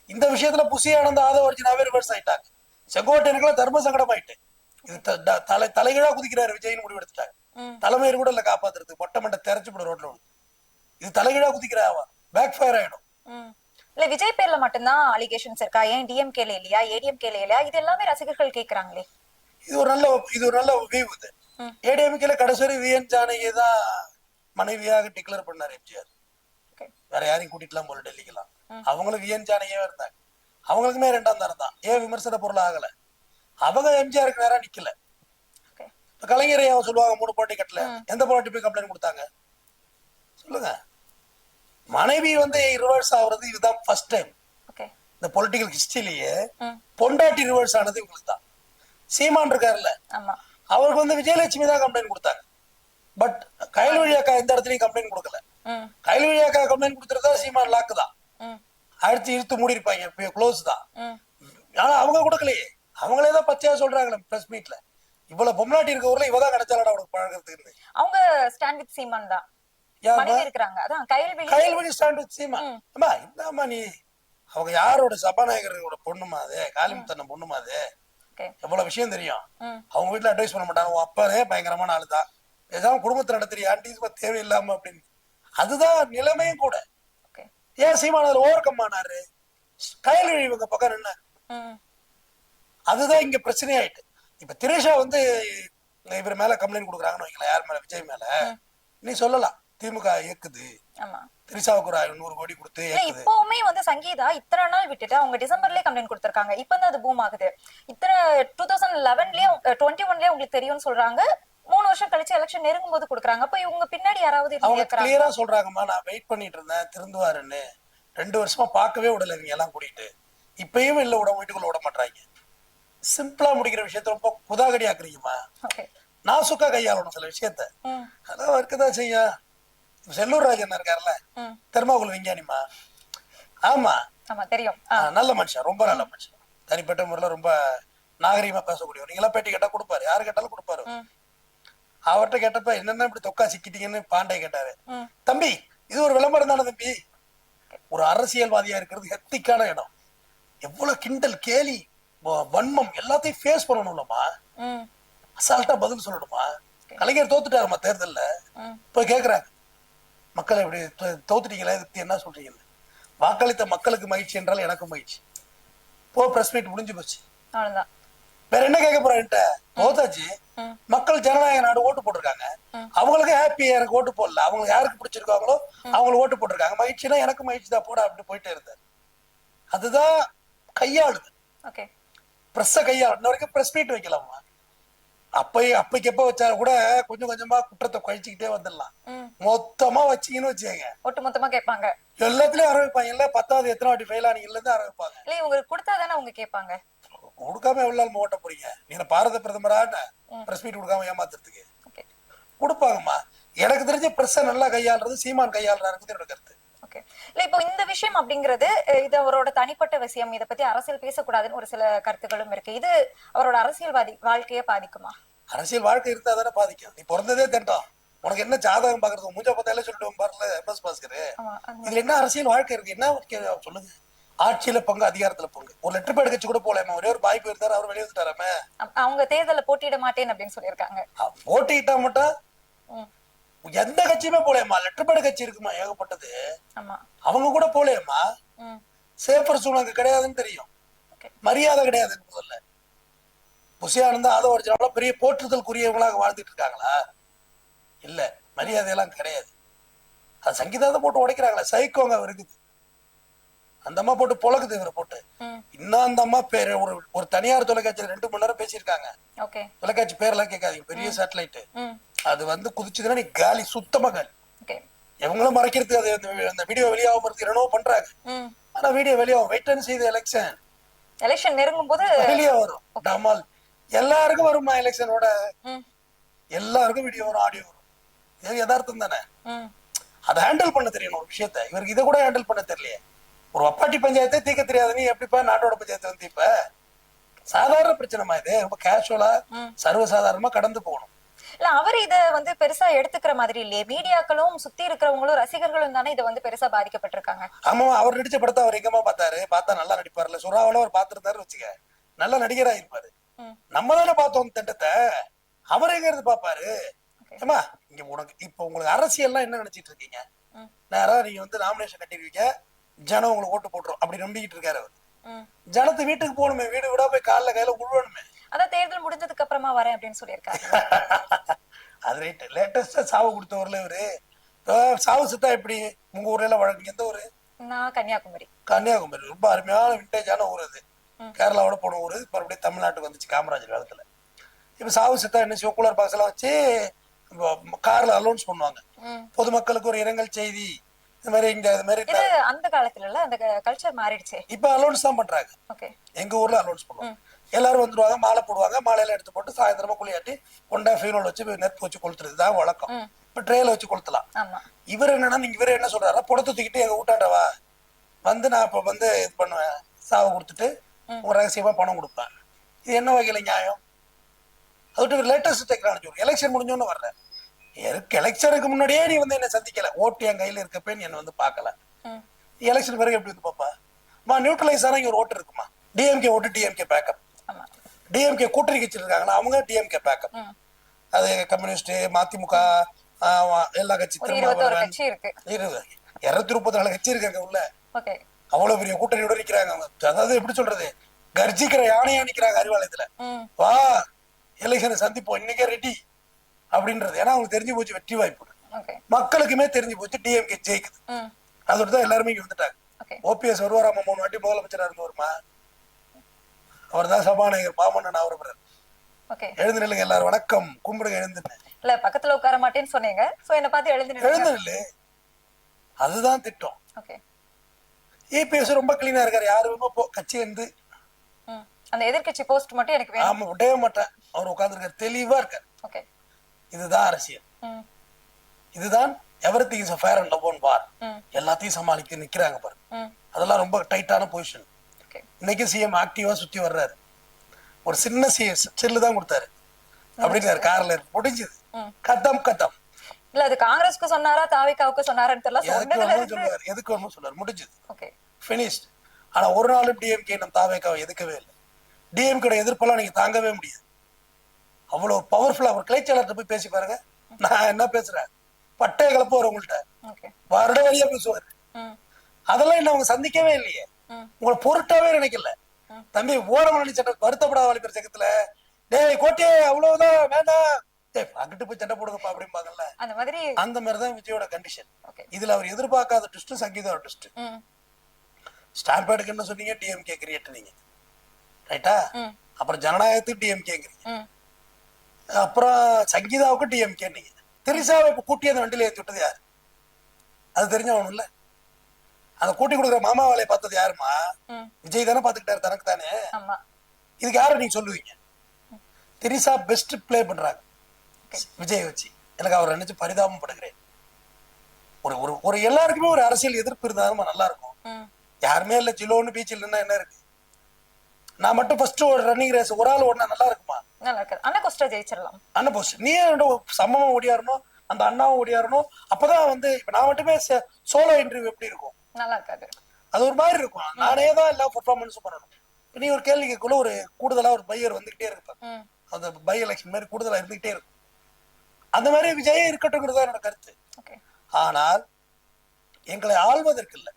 இந்த விஷயத்துல புசி ஆனந்த் ஆதவர்ஜினாவே ரிவர்ஸ் ஆயிட்டாங்க. செங்கோட்டையனுக்குலாம் தர்ம சங்கடம் ஆயிட்டு இது தலைகீழா குதிக்கிறாரு விஜய்னு முடிவு எடுத்துட்டாங்க. தலைமையர் கூட இல்ல காப்பாத்துறது, மொட்டை மண்டை தெரிச்சு போட ரோட்ல இது தலைகீழா குதிக்கிறாவா, பேக் ஃபயர் ஆயிடும். இல்ல விஜய் பேர்ல மட்டும்தான் அலிகேஷன்ஸ் இருக்கா? ஏன் டிஎம்கேல இல்லையா, ஏடிஎம்கேல இல்லையா? இது எல்லாமே ரசிகர்கள் கேக்குறாங்களே. இது ஒரு நல்ல வியூ. இது ஏடிஎம்கேல கடைசி விஎன் ஜானகி தான் மனைவியாக டிக்ளேர் பண்ணாரு எம்ஜிஆர். வேற யாரையும் கூட்டிட்டுலாம் போல டெல்லிக்கெல்லாம். அவங்களும் விஎன் ஜானகியே இருந்தாங்க. அவங்களுக்குமே 2ஆம் தரம் தான். ஏன் விமர்சன பொருள் ஆகல? அவங்க எம்ஜிஆருக்கு நேரம் நிக்கல. கலைஞர் சொல்லுவாங்க 3 போட்டி கட்டல, எந்த போட்டி போய் கம்ப்ளைண்ட் கொடுத்தாங்க சொல்லுங்க. மனைவி ரிவர்ஸ் ஆகுறது இதுதான் ஃபர்ஸ்ட் டைம் இந்த பொலிட்டிக்கல் ஹிஸ்டரியிலேயே. பொண்டாட்டி ரிவர்ஸ் ஆனது இவங்களுக்கு தான். சீமான் இருக்காருல்ல, அவருக்கு விஜயலட்சுமி தான் கம்ப்ளைண்ட் கொடுத்தாங்க. பட் கயல்வழி அக்கா எந்த இடத்துலயும் கம்ப்ளைண்ட் கொடுக்கல. கயல்வழி அக்கா கம்ப்ளைண்ட் கொடுத்துருந்தா சீமான் லாக்கு தான், அடிச்சு இழுத்து மூடி இருப்பாங்க, க்ளோஸ் தான். ஆனா அவங்க கொடுக்கலையே. அவங்களே தான் பச்சையா சொல்றாங்களே பிரஸ் மீட்ல, இவ்வளவு பொம்னாட்டி இருக்க ஊர்ல இவதான் கிடைச்சாலடா அவனுக்கு பழகிறதுக்கு. அவங்க ஸ்டாண்ட் வித் சீமான் தான் இருக்காங்க. அதான் கயல்வழி ஸ்டாண்ட் வித் சீமான். அம்மா இந்தாம்மா நீ அவங்க யாரோட சபாநாயகரோட பொண்ணுமா அது, காளிமுத்தண்ணன் பொண்ணுமா அது, எவ்வளவு விஷயம் தெரியும். அவங்க வீட்டுல அட்வைஸ் பண்ண மாட்டாங்க. உன் அப்பாரே பயங்கரமான ஆளுதான், ஏதாவது குடும்பத்தை நடத்துறியா ஆண்டி தேவையில்லாம அப்படின்னு. அதுதான் நிலைமையும் கூட. ஏன் சீமான் அதுல ஓவர் கம் ஆனாரு? கயல்வழி இவங்க பக்கம் என்ன, அதுதான் இங்க பிரச்சனை ஆயிட்டு. இப்ப திரிஷா இவர் மேல கம்ப்ளைண்ட் கொடுக்குறாங்கன்னு வைங்களேன், யார் மேல, விஜய் மேல. நீ சொல்லலாம் திமுக இயக்குது, திரிஷாவுக்கு ஒரு 100 கோடி கொடுத்து. இப்பவுமே சங்கீதா இத்தனை நாள் விட்டுட்டு அவங்க டிசம்பர்லயே கம்ப்ளைண்ட் கொடுத்திருக்காங்க. இப்பதான் அது பூம் ஆகுது. இத்தனை 2011லயே 21லயே உங்களுக்கு தெரியும்னு சொல்றாங்க. 3 வருஷம் கழிச்சு எலெக்ஷன் நெருங்கும் போது கொடுக்குறாங்க. அப்ப இவங்க பின்னாடி யாராவது அவங்க கிளியரா சொல்றாங்கம்மா, நான் வெயிட் பண்ணிட்டு இருந்தேன் திருந்துவாருன்னு. 2 வருஷமா பார்க்கவே விடல இவங்க எல்லாம் கூட்டிட்டு. இப்பயும் இல்ல வீட்டுக்குள்ள விட மாட்டாங்க. சிம்பிளா முடிக்கிற விஷயத்த ரொம்ப குதாகடி ஆக்குறீங்கம்மா. நாசுக்கா கையாளணும் சில விஷயத்த. அதான் இருக்குதான் செய்ய. செல்லூர் ராஜன் இருக்காருல்ல, தெர்மாகுல் விஞ்ஞானிமா. ஆமா தெரியும், நல்ல மனுஷன், ரொம்ப நல்ல மனுஷன். தனிப்பட்ட முறையில ரொம்ப நாகரீகமா பேசக்கூடியவர். நீங்க எல்லாம் பேட்டி கேட்டா கொடுப்பாரு, யாரு கேட்டாலும் கொடுப்பாரு. அவர்கிட்ட கேட்டப்ப என்னென்ன இப்படி தொக்கா சிக்கிட்டீங்கன்னு பாண்டே கேட்டாரு. தம்பி இது ஒரு விளம்பரம் தானே தம்பி, ஒரு அரசியல்வாதியா இருக்கிறது ஹெத்திக்கான இடம். எவ்வளவு கிண்டல் கேலி வன்மம் எல்லாத்தையும் ஃபேஸ் பண்ணணும்லமா, அசால்ட்டா பதில் சொல்லணுமா. கலைஞர் தோத்துட்டாருமா தேர்தல்ல, போய் கேக்குறாங்க மக்களை இப்படி தோத்துட்டீங்களே என்ன சொல்றீங்க. வாக்களித்த மக்களுக்கு மகிழ்ச்சி என்றால் எனக்கு மகிழ்ச்சி. பிரஸ் மீட் முடிஞ்சு போச்சு, வேற என்ன கேட்க போறான்ட்ட. தோத்தாச்சு, மக்கள் ஜனநாயக நாடு ஓட்டு போட்டிருக்காங்க, அவங்களுக்கு ஹாப்பி. எனக்கு ஓட்டு போடல, அவங்களுக்கு யாருக்கு பிடிச்சிருக்காங்களோ அவங்களுக்கு ஓட்டு போட்டிருக்காங்க. மகிழ்ச்சினா எனக்கு மகிழ்ச்சி தான், போட அப்படி போயிட்டே இருந்தார். அதுதான் கையாளுது. பிரஸ் கையாளு. இன்ன வரைக்கும் பிரஸ் மீட் வைக்கலாமா? அப்பைக்கு எப்ப வச்சா கூட கொஞ்சம் கொஞ்சமா குற்றத்தை கழிச்சுக்கிட்டே வந்துடலாம். மொத்தமா வச்சீங்கன்னு வச்சுக்கோங்க, ஒட்டு மொத்தமா கேட்பாங்க. எல்லாத்துலயும் ஆரம்பிப்பாங்க. இல்ல 10வது எத்தனை வாட்டி ஃபெயில் ஆனீங்கல்ல இருந்து ஆரம்பிப்பாங்க. இல்ல உங்களுக்கு கொடுத்தாதானே அவங்க கேட்பாங்க. கொடுக்காம எவ்வளவு நாள் ஓட்ட போறீங்க? நீங்க பாரத பிரதமரான பிரஸ் மீட் கொடுக்காம ஏமாத்துறதுக்கு கொடுப்பாங்கம்மா. எனக்கு தெரிஞ்ச பிரஸ் நல்லா கையாளுறது சீமான் கையாளுறாருக்குது என்னோட கருத்து. இல்ல இப்போ இந்த விஷயம் அப்படிங்கிறது இது அவரோட தனிப்பட்ட விஷயம், இதை பத்தி அரசியல் பேசக்கூடாதுன்னு ஒரு சில கருத்துக்களும் இருக்கு. இது அவரோட அரசியல்வாதி வாழ்க்கைய பாதிக்குமா? அரசியல் வாழ்க்கை இருந்தா தானே பாதிக்கும். நீ பிறந்ததே திட்டம், உனக்கு என்ன ஜாதகம் பாக்குறது, மூஞ்ச பார்த்தாலே சொல்லிட்டு பாருல எம்எஸ் பாஸ்கர். இதுல என்ன அரசியல் வாழ்க்கை இருக்கு? என்ன சொல்லுங்க. ஆட்சியில பங்கு, அதிகாரத்துல பங்கு. ஒரு லெட்டர் பேட் கட்சி கூட போலாமா? ஒரே ஒரு வாய்ப்பு இருந்தாரு, அவர் வெளியே வந்துட்டாராமே. அவங்க தேர்தல போட்டியிட மாட்டேன்னு அப்படின்னு சொல்லியிருக்காங்க. போட்டியிட்டா மட்டும் எந்த கட்சியுமே போலேம்மா. லெட்டர் பேட் கட்சி இருக்குமா ஏகப்பட்டது, அவங்க கூட போலேம்மா. சேஃபர் சூழ் அங்க கிடையாதுன்னு தெரியும், மரியாதை கிடையாதுன்னு முதல்ல. புசியானந்தா ஆதவர்ஜனால பெரிய போற்றுதலுக்குரியவங்களாக வாழ்ந்துட்டு இருக்காங்களா? இல்ல, மரியாதையெல்லாம் கிடையாது. அது சங்கீதத்தை போட்டு உடைக்கிறாங்களா? சைக்கோங்க இருக்குது. அந்த அம்மா போட்டு பொழக்குது இவரை போட்டு. இன்னும் அந்த அம்மா பேரு ஒரு தனியார் தொலைக்காட்சியில 2 மணி நேரம் பேசியிருக்காங்க. தொலைக்காட்சி பேரெல்லாம் கேட்காதீங்க, பெரிய சேட்டலைட். அது குதிச்சுதுன்னா நீ காலி, சுத்தமா காலி. எவங்களும் மறைக்கிறதுக்கு அது அந்த வீடியோ வெளியாகும் என்னவோ பண்றாங்க. ஆனா வீடியோ வெளியாகும். Wait and see the election நெருங்கும் போது வெளியே வரும். டமால் எல்லாருக்கும் வருமா? எலெக்ஷனோட எல்லாருக்கும் வீடியோ வரும், ஆடியோ வரும். இது யதார்த்தம் தானே. அதை ஹேண்டில் பண்ண தெரியணும் ஒரு விஷயத்த. இவருக்கு இதை கூட ஹேண்டில் பண்ண தெரியலையே. ஒரு அப்பாட்டி பஞ்சாயத்தை தீர்க்க தெரியாது. நீ எப்படிப்பா நாட்டோட பஞ்சாயத்து இப்ப சாதாரண பிரச்சனைமா இது, ரொம்ப கேஷுவலா சர்வசாதாரணமா கடந்து போகணும். இல்ல அவர் இத வந்து பெருசா எடுத்துக்கிற மாதிரி இல்லையே. மீடியாக்களும் சுத்தி இருக்கிறவங்களும் ரசிகர்களும் தானே இதை வந்து பெருசா பாதிக்கப்பட்டிருக்காங்க. ஆமா, அவர் நடிச்ச படத்தை அவர் எங்கம்மா பார்த்தாரு? பார்த்தா நல்லா நடிப்பாருல்ல. சுறாவில அவர் பார்த்திருந்தாரு வச்சுக்க, நல்ல நடிகரா இருப்பாரு. நம்ம தானே பார்த்தோம் திட்டத்தை, அவர் எங்க இருந்து பாப்பாரு? ஏமா இங்க உனக்கு இப்ப உங்களுக்கு அரசியல்லாம் என்ன நினைச்சிட்டு இருக்கீங்க? நேரா நீங்க வந்து நாமினேஷன் கட்டிருவீங்க, ஜனம் உங்களுக்கு ஓட்டு போட்டுரும் அப்படி நம்பிக்கிட்டு இருக்காரு அவர். ஜனத்து வீட்டுக்கு போகணுமே, வீடு வீடா போய் காலில கையில உழுவணுமே. அதான் தேர்தல் முடிஞ்சதுக்கு அப்புறமா வரேன் அப்படின்னு சொல்லியிருக்காரு. அது ரைட். லேட்டஸ்டா சாவு கொடுத்தவர்ல இவரு. சாவு சித்தா எப்படி உங்க ஊர்ல எல்லாம் வழக்கு? எந்த ஊரு? நான் கன்னியாகுமரி. கன்னியாகுமரி ரொம்ப அருமையான விண்டேஜான ஊர் அது. கேரளாவோட போன ஊர். இப்ப அப்படியே தமிழ்நாட்டுக்கு வந்துச்சு காமராஜர் காலத்துல. இப்ப சாவு சித்தா என்ன சிவக்குளார் பாக்ஸ் எல்லாம் வச்சு கார்ல அலௌன்ஸ் பண்ணுவாங்க, பொதுமக்களுக்கு ஒரு இரங்கல் செய்தி, இந்த மாதிரி இந்த மாதிரி. அந்த காலத்துல இல்ல, அந்த கல்ச்சர் மாறிடுச்சு. இப்ப அலௌன்ஸ் தான் பண்றாங்க. எங்க ஊர்ல அலௌன்ஸ் பண்ணுவாங்க, எல்லாரும் வந்துருவாங்க, மாலை போடுவாங்க, மாலையில எடுத்து போட்டு சாயந்தரமா குளியாட்டி கொண்டா ஃபீனோல் வச்சு நெருப்பு வச்சு கொளுத்துறது தான் வழக்கம். இப்ப ட்ரேல வச்சு கொளுத்தலாம். இவர் என்னன்னா, நீங்க இவரு என்ன சொல்றாரு, புடத்தை தூக்கிட்டு எங்க ஊட்டாண்டவா வந்து நான் இப்ப வந்து இது பண்ணுவேன், சாவை கொடுத்துட்டு ஒரு ரகசியமா பணம் கொடுப்பேன். இது என்ன வகையில நியாயம்? அதுட்டு லேட்டஸ்ட் டெக்னாலஜி. ஒரு எலெக்ஷன் முடிஞ்சோன்னு வர்றேன், எலெக்ஷனுக்கு முன்னாடியே நீ வந்து என்ன சந்திக்கல, ஓட்டு என் கையில இருக்கப்ப நீ என்ன வந்து பாக்கல, எலெக்ஷன் பிறகு எப்படி வந்து பாப்பா? நியூட்ரலைஸ் ஆனா இங்க ஒரு ஓட்டு இருக்குமா? டிஎம்கே ஓட்டு டிஎம்கே பேக்கப். டிஎம்கே கூட்டணி கட்சி இருக்காங்களா, அவங்க டிஎம்கே பேக்கப். அது கம்யூனிஸ்ட், மதிமுக, எல்லா கட்சி, 234 கட்சி இருக்காங்க உள்ள. அவ்வளவு பெரிய கூட்டணியோட நிக்கிறாங்க அவங்க. அதாவது எப்படி சொல்றது, கர்ஜிக்கிற யானையா நிக்கிறாங்க அறிவாலயத்துல. வா எலெக்ஷனை சந்திப்போம், இன்னைக்கே ரெடி அப்படின்றது. ஏன்னா அவங்களுக்கு தெரிஞ்சு போச்சு வெற்றி வாய்ப்பு, மக்களுக்குமே தெரிஞ்சு போச்சு டிஎம்கே ஜெயிக்குது. அதோட தான் எல்லாருமே இங்க வந்துட்டாங்க. ஓபிஎஸ் வருவாராமா, 3 வாட்டி முதலமைச்சரா இருந்து வருமா? அவர் தான் சபாநாயகர், பாமன்னன் அவர். எழுந்து நில்லுங்க எல்லாரும், வணக்கம் கும்பிடுங்க, எழுந்து. இல்ல பக்கத்துல உட்கார மாட்டேன்னு சொன்னீங்க, சோ என்ன பார்த்து எழுந்து நில்லு. அதுதான் திட்டம். ஏபிஎஸ் ரொம்ப கிளீனா இருக்காரு, யாருமே கட்சி இருந்து அந்த எதிர்கட்சி போஸ்ட் மட்டும் எனக்கு வேணும். ஆமா, விடவே மாட்டேன். அவர் உட்கார்ந்துருக்காரு, தெளிவா இருக்காரு. இதுதான் அரசியல், இதுதான் everything is a fair and open war. எல்லாத்தையும் சமாளிக்க நிக்கிறாங்க பாரு. அதெல்லாம் ரொம்ப டைட்டான பொசிஷன். இன்னைக்கு சிஎம் ஆக்டிவா சுத்தி வர்றாரு. ஒரு சின்ன செல்லு தான் கொடுத்தாரு அப்படின்னாரு, கார்ல முடிஞ்சது, கதம் கதம். இல்ல அது காங்கிரஸ்க்கு சொன்னாரா தாவிகாவுக்கு சொன்னாரான்னு தெரியல, சொல்லுவாரு, எதுக்கு ஒண்ணும் சொல்லுவாரு, முடிஞ்சது, பினிஷ்ட். ஆனா ஒரு நாளும் டிஎம்கே நம்ம தாவிகாவை எதுக்கவே இல்லை. டிஎம்கே எதிர்ப்பெல்லாம் நீங்க தாங்கவே முடியாது. அவ்வளவு பவர்ஃபுல்லா. அவர் கிளைச்சாளர்கிட்ட போய் பேசி பாருங்க, நான் என்ன பேசுறேன், பட்டைய கலப்பு வரும் உங்கள்கிட்ட, வருட வழியா பேசுவாரு. அதெல்லாம் என்ன அவங்க சந்திக்கவே இல்லையே, உங்களை பொருட்டாவே நினைக்கல. தம்பி ஓரமணி சட்டம் வருத்தப்படாத வாலிபர் சங்கத்துல, டேய் கோட்டே அவ்வளவுதான் வேண்டாம், அங்கிட்டு போய் சண்டை போடுங்கப்பா அப்படிம்பாங்கல்ல, அந்த மாதிரிதான் விஜயோட கண்டிஷன். இதுல அவர் எதிர்பார்க்காத ட்விஸ்ட் சங்கீதா ட்விஸ்ட். ஸ்டாம்பேடுக்கு என்ன சொன்னீங்க, டிஎம்கே கிரியேட் நீங்க ரைட்டா. அப்புறம் ஜனநாயகத்துக்கு டிஎம்கேங்கிறீங்க, அப்புறம் சங்கீதாவுக்கு டிஎம்கே நீங்க. திரிசாவை இப்ப கூட்டி அந்த வண்டியில ஏற்றி விட்டது யாரு? அது தெரிஞ்சவனும் இல்ல. அந்த கூட்டி கொடுக்குற மாமா வேலையை பார்த்தது யாருமா? விஜய் தானே பாத்துக்கிட்டாரு தனக்கு தானே. இதுக்கு யாரும் நீங்க சொல்லுவீங்க? திரிசா பெஸ்ட் பிளே பண்றாங்க விஜய் வச்சு. எனக்கு அவர் நினைச்சு பரிதாபம் படுகிறேன். ஒரு ஒரு ஒரு எல்லாருக்குமே ஒரு அரசியல் எதிர்ப்பு இருந்தாலும் நல்லா இருக்கும். யாருமே இல்ல, ஜிலோன்னு பீச் இல்லைன்னா என்ன இருக்கு? நான் மட்டும் ஃபர்ஸ்ட் ஒரு ரன்னிங் ரேஸ் ஒரு ஆள் ஓடினா நல்லா இருக்குமா? நல்லா இருக்காது. அண்ணா கோஸ்டா ஜெயிச்சிடலாம். அண்ணா போஸ்ட் நீ சமமா ஓடியாரணும், அந்த அண்ணாவும் ஓடியாரணும். அப்பதான் வந்து இப்ப நான் மட்டுமே சோலோ இன்டர்வியூ எப்படி இருக்கும்? நல்லா இருக்காது, அது ஒரு மாதிரி இருக்கும். நானே தான் எல்லா பெர்ஃபார்மன்ஸும் பண்ணணும். நீ ஒரு கேள்வி கேட்கல, ஒரு கூடுதலா ஒரு பையர் வந்துகிட்டே இருப்பாங்க, அந்த பை எலெக்ஷன் மாதிரி கூடுதலா இருந்துகிட்டே இருக்கும். அந்த மாதிரி விஜயே இருக்கட்டும்ங்கிறதா என்னோட கருத்து. ஆனால் எங்களை ஆள்வதற்கு இல்ல,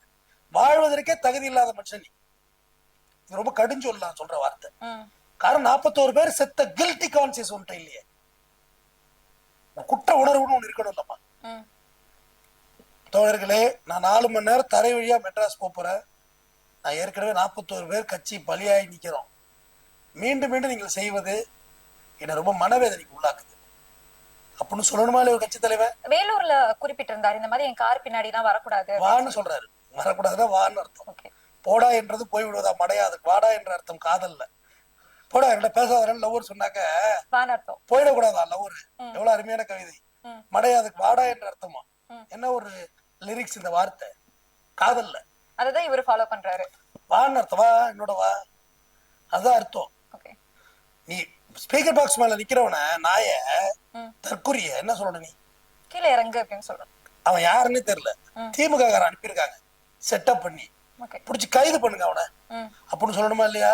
வாழ்வதற்கே தகுதி இல்லாத மனுஷன் நீ. இது ரொம்ப கடுஞ்சொல் நான் சொல்ற வார்த்தை. காரணம் 41 பேர் செத்த கில்ட்டி கான்சியஸ் ஒன்று இல்லையே, குற்ற உணர்வுன்னு ஒண்ணு இருக்கணும் இல்லம்மா. தோழர்களே, நான் 4 மணி நேரம் தரை வழியா மெட்ராஸ் போறேன். நான் ஏற்கனவே 41 பேர் கட்சி பலியாகி நிக்கிறோம். மீண்டும் மீண்டும் நீங்கள் செய்வது என்ன ரொம்ப மனவேதனைக்கு உள்ளாக்குது அப்படின்னு சொல்லணுமா இல்ல? ஒரு கட்சி தலைவர் வேலூர்ல குறிப்பிட்டிருந்தாரு, இந்த மாதிரி என் கார் பின்னாடி தான் வரக்கூடாது வான்னு சொல்றாரு. வரக்கூடாதுன்னா வான்னு அர்த்தம். போடா என்றது போய்விடுவதா மடையா? அதுக்கு வாடா என்ற அர்த்தம் காதல்ல. போடா என்ன பேசாத லவ்வர் சொன்னாக்க போயிடக்கூடாதா லவ்வர்? எவ்வளவு அருமையான கவிதை. மடையா அதுக்கு வாடா என்ற அர்த்தமா? என்ன ஒரு லிரிக்ஸ் இந்த வார்த்தை, காதல்ல. அதுதான் இவரு ஃபாலோ பண்றாரு. வான்னு அர்த்தம், வா என்னோட வா, அதுதான் அர்த்தம். ஓகே. நீ ஸ்பீக்கர் பாக்ஸ் மேல நிக்கிறவன நாய தற்குறிய என்ன சொல்லணும்? நீ கீழே இறங்கு அப்படின்னு சொல்றோம். அவன் யாருன்னு தெரியல, திமுக அனுப்பியிருக்காங்க செட்டப் பண்ணி, ஓகே. புடிச்சு கைது பண்ணுங்க அவனை அப்படின்னு சொல்லணுமா இல்லையா?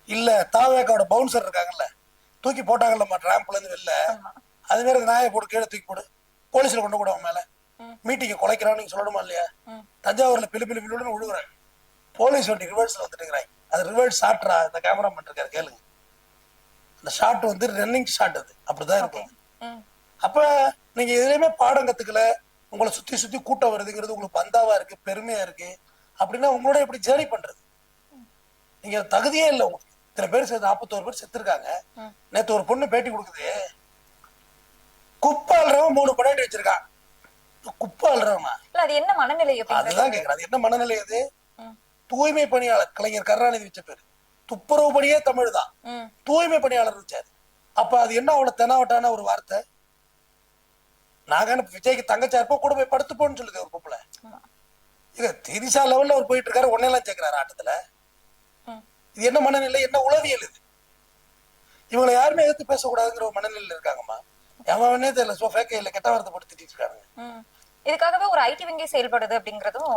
இல்ல தாவேக்காவோட பவுன்சர் இருக்காங்கல்ல, தூக்கி போட்டாங்கல்லம்மா டிராம்ப்ல இருந்து வெளில, அது மாதிரி நாயை போட்டு கீழே தூக்கி போடு, போலீஸ்ல கொண்டு கூட அவன் மேல மீட்டிங்க குலைக்கிறான்னு நீங்க சொல்லணுமா இல்லையா? தஞ்சாவூர்ல பிளு விழுகுறாங்க, போலீஸ் வண்டி ரிவர்ஸ்ல வந்துட்டு இருக்கிறாங்க. அது ரிவர்ஸ் ஷாட்ரா, இந்த கேமராமேன் இருக்காரு கேளுங்க, அந்த ஷாட் வந்து ரன்னிங் ஷாட், அது அப்படிதான் இருக்கும். அப்ப நீங்க எதுலையுமே பாடம் கத்துக்கல, உங்களை சுத்தி சுத்தி கூட்டம் வருதுங்கிறது உங்களுக்கு பந்தாவா இருக்கு, பெருமையா இருக்கு அப்படின்னா உங்களோட எப்படி ஜேர்னி பண்றது? நீங்க தகுதியே இல்லை உங்களுக்கு. இத்தனை பேர் சேர்த்து 41 பேர் செத்துருக்காங்க. நேத்து ஒரு பொண்ணு பேட்டி கொடுக்குது, குப்பை அல்றவன் 3 படாட்டி வச்சிருக்கான். குப்பை அல்றவனா? அது என்ன மனநிலை? அதுதான் கேக்குறேன், அது என்ன மனநிலை? அது தூய்மை பணியாளர் கலைஞர் கருணாநிதி வச்ச பேரு. துப்புரவு பணியே தமிழ் தான், தூய்மை பணியாளர் இருந்துச்சாரு. அப்ப அது என்ன அவ்வளவு தெனாவட்டான ஒரு வார்த்தை? நாங்க விஜய்க்கு தங்கச்சா இருப்போம், கூட போய் படுத்துப்போன்னு சொல்லுது ஒரு பொம்பளை. இது திரிசா லெவல்ல அவர் போயிட்டு இருக்காரு, ஒன்னெல்லாம் சேர்க்கிறாரு ஆட்டத்துல. இது என்ன மனநிலை, என்ன உளவியல் இது? இவங்களை யாருமே எதிர்த்து பேசக்கூடாதுங்கிற ஒரு மனநிலையில இருக்காங்கம்மா. எவனே தெரியல, சோஃபேக்கையில கெட்ட வார்த்தை போட்டு திட்டிட்டு இருக்காங்க. இதுக்காகவே ஒரு ஐடி வங்கி செயல்படுது அப்படிங்கறதும்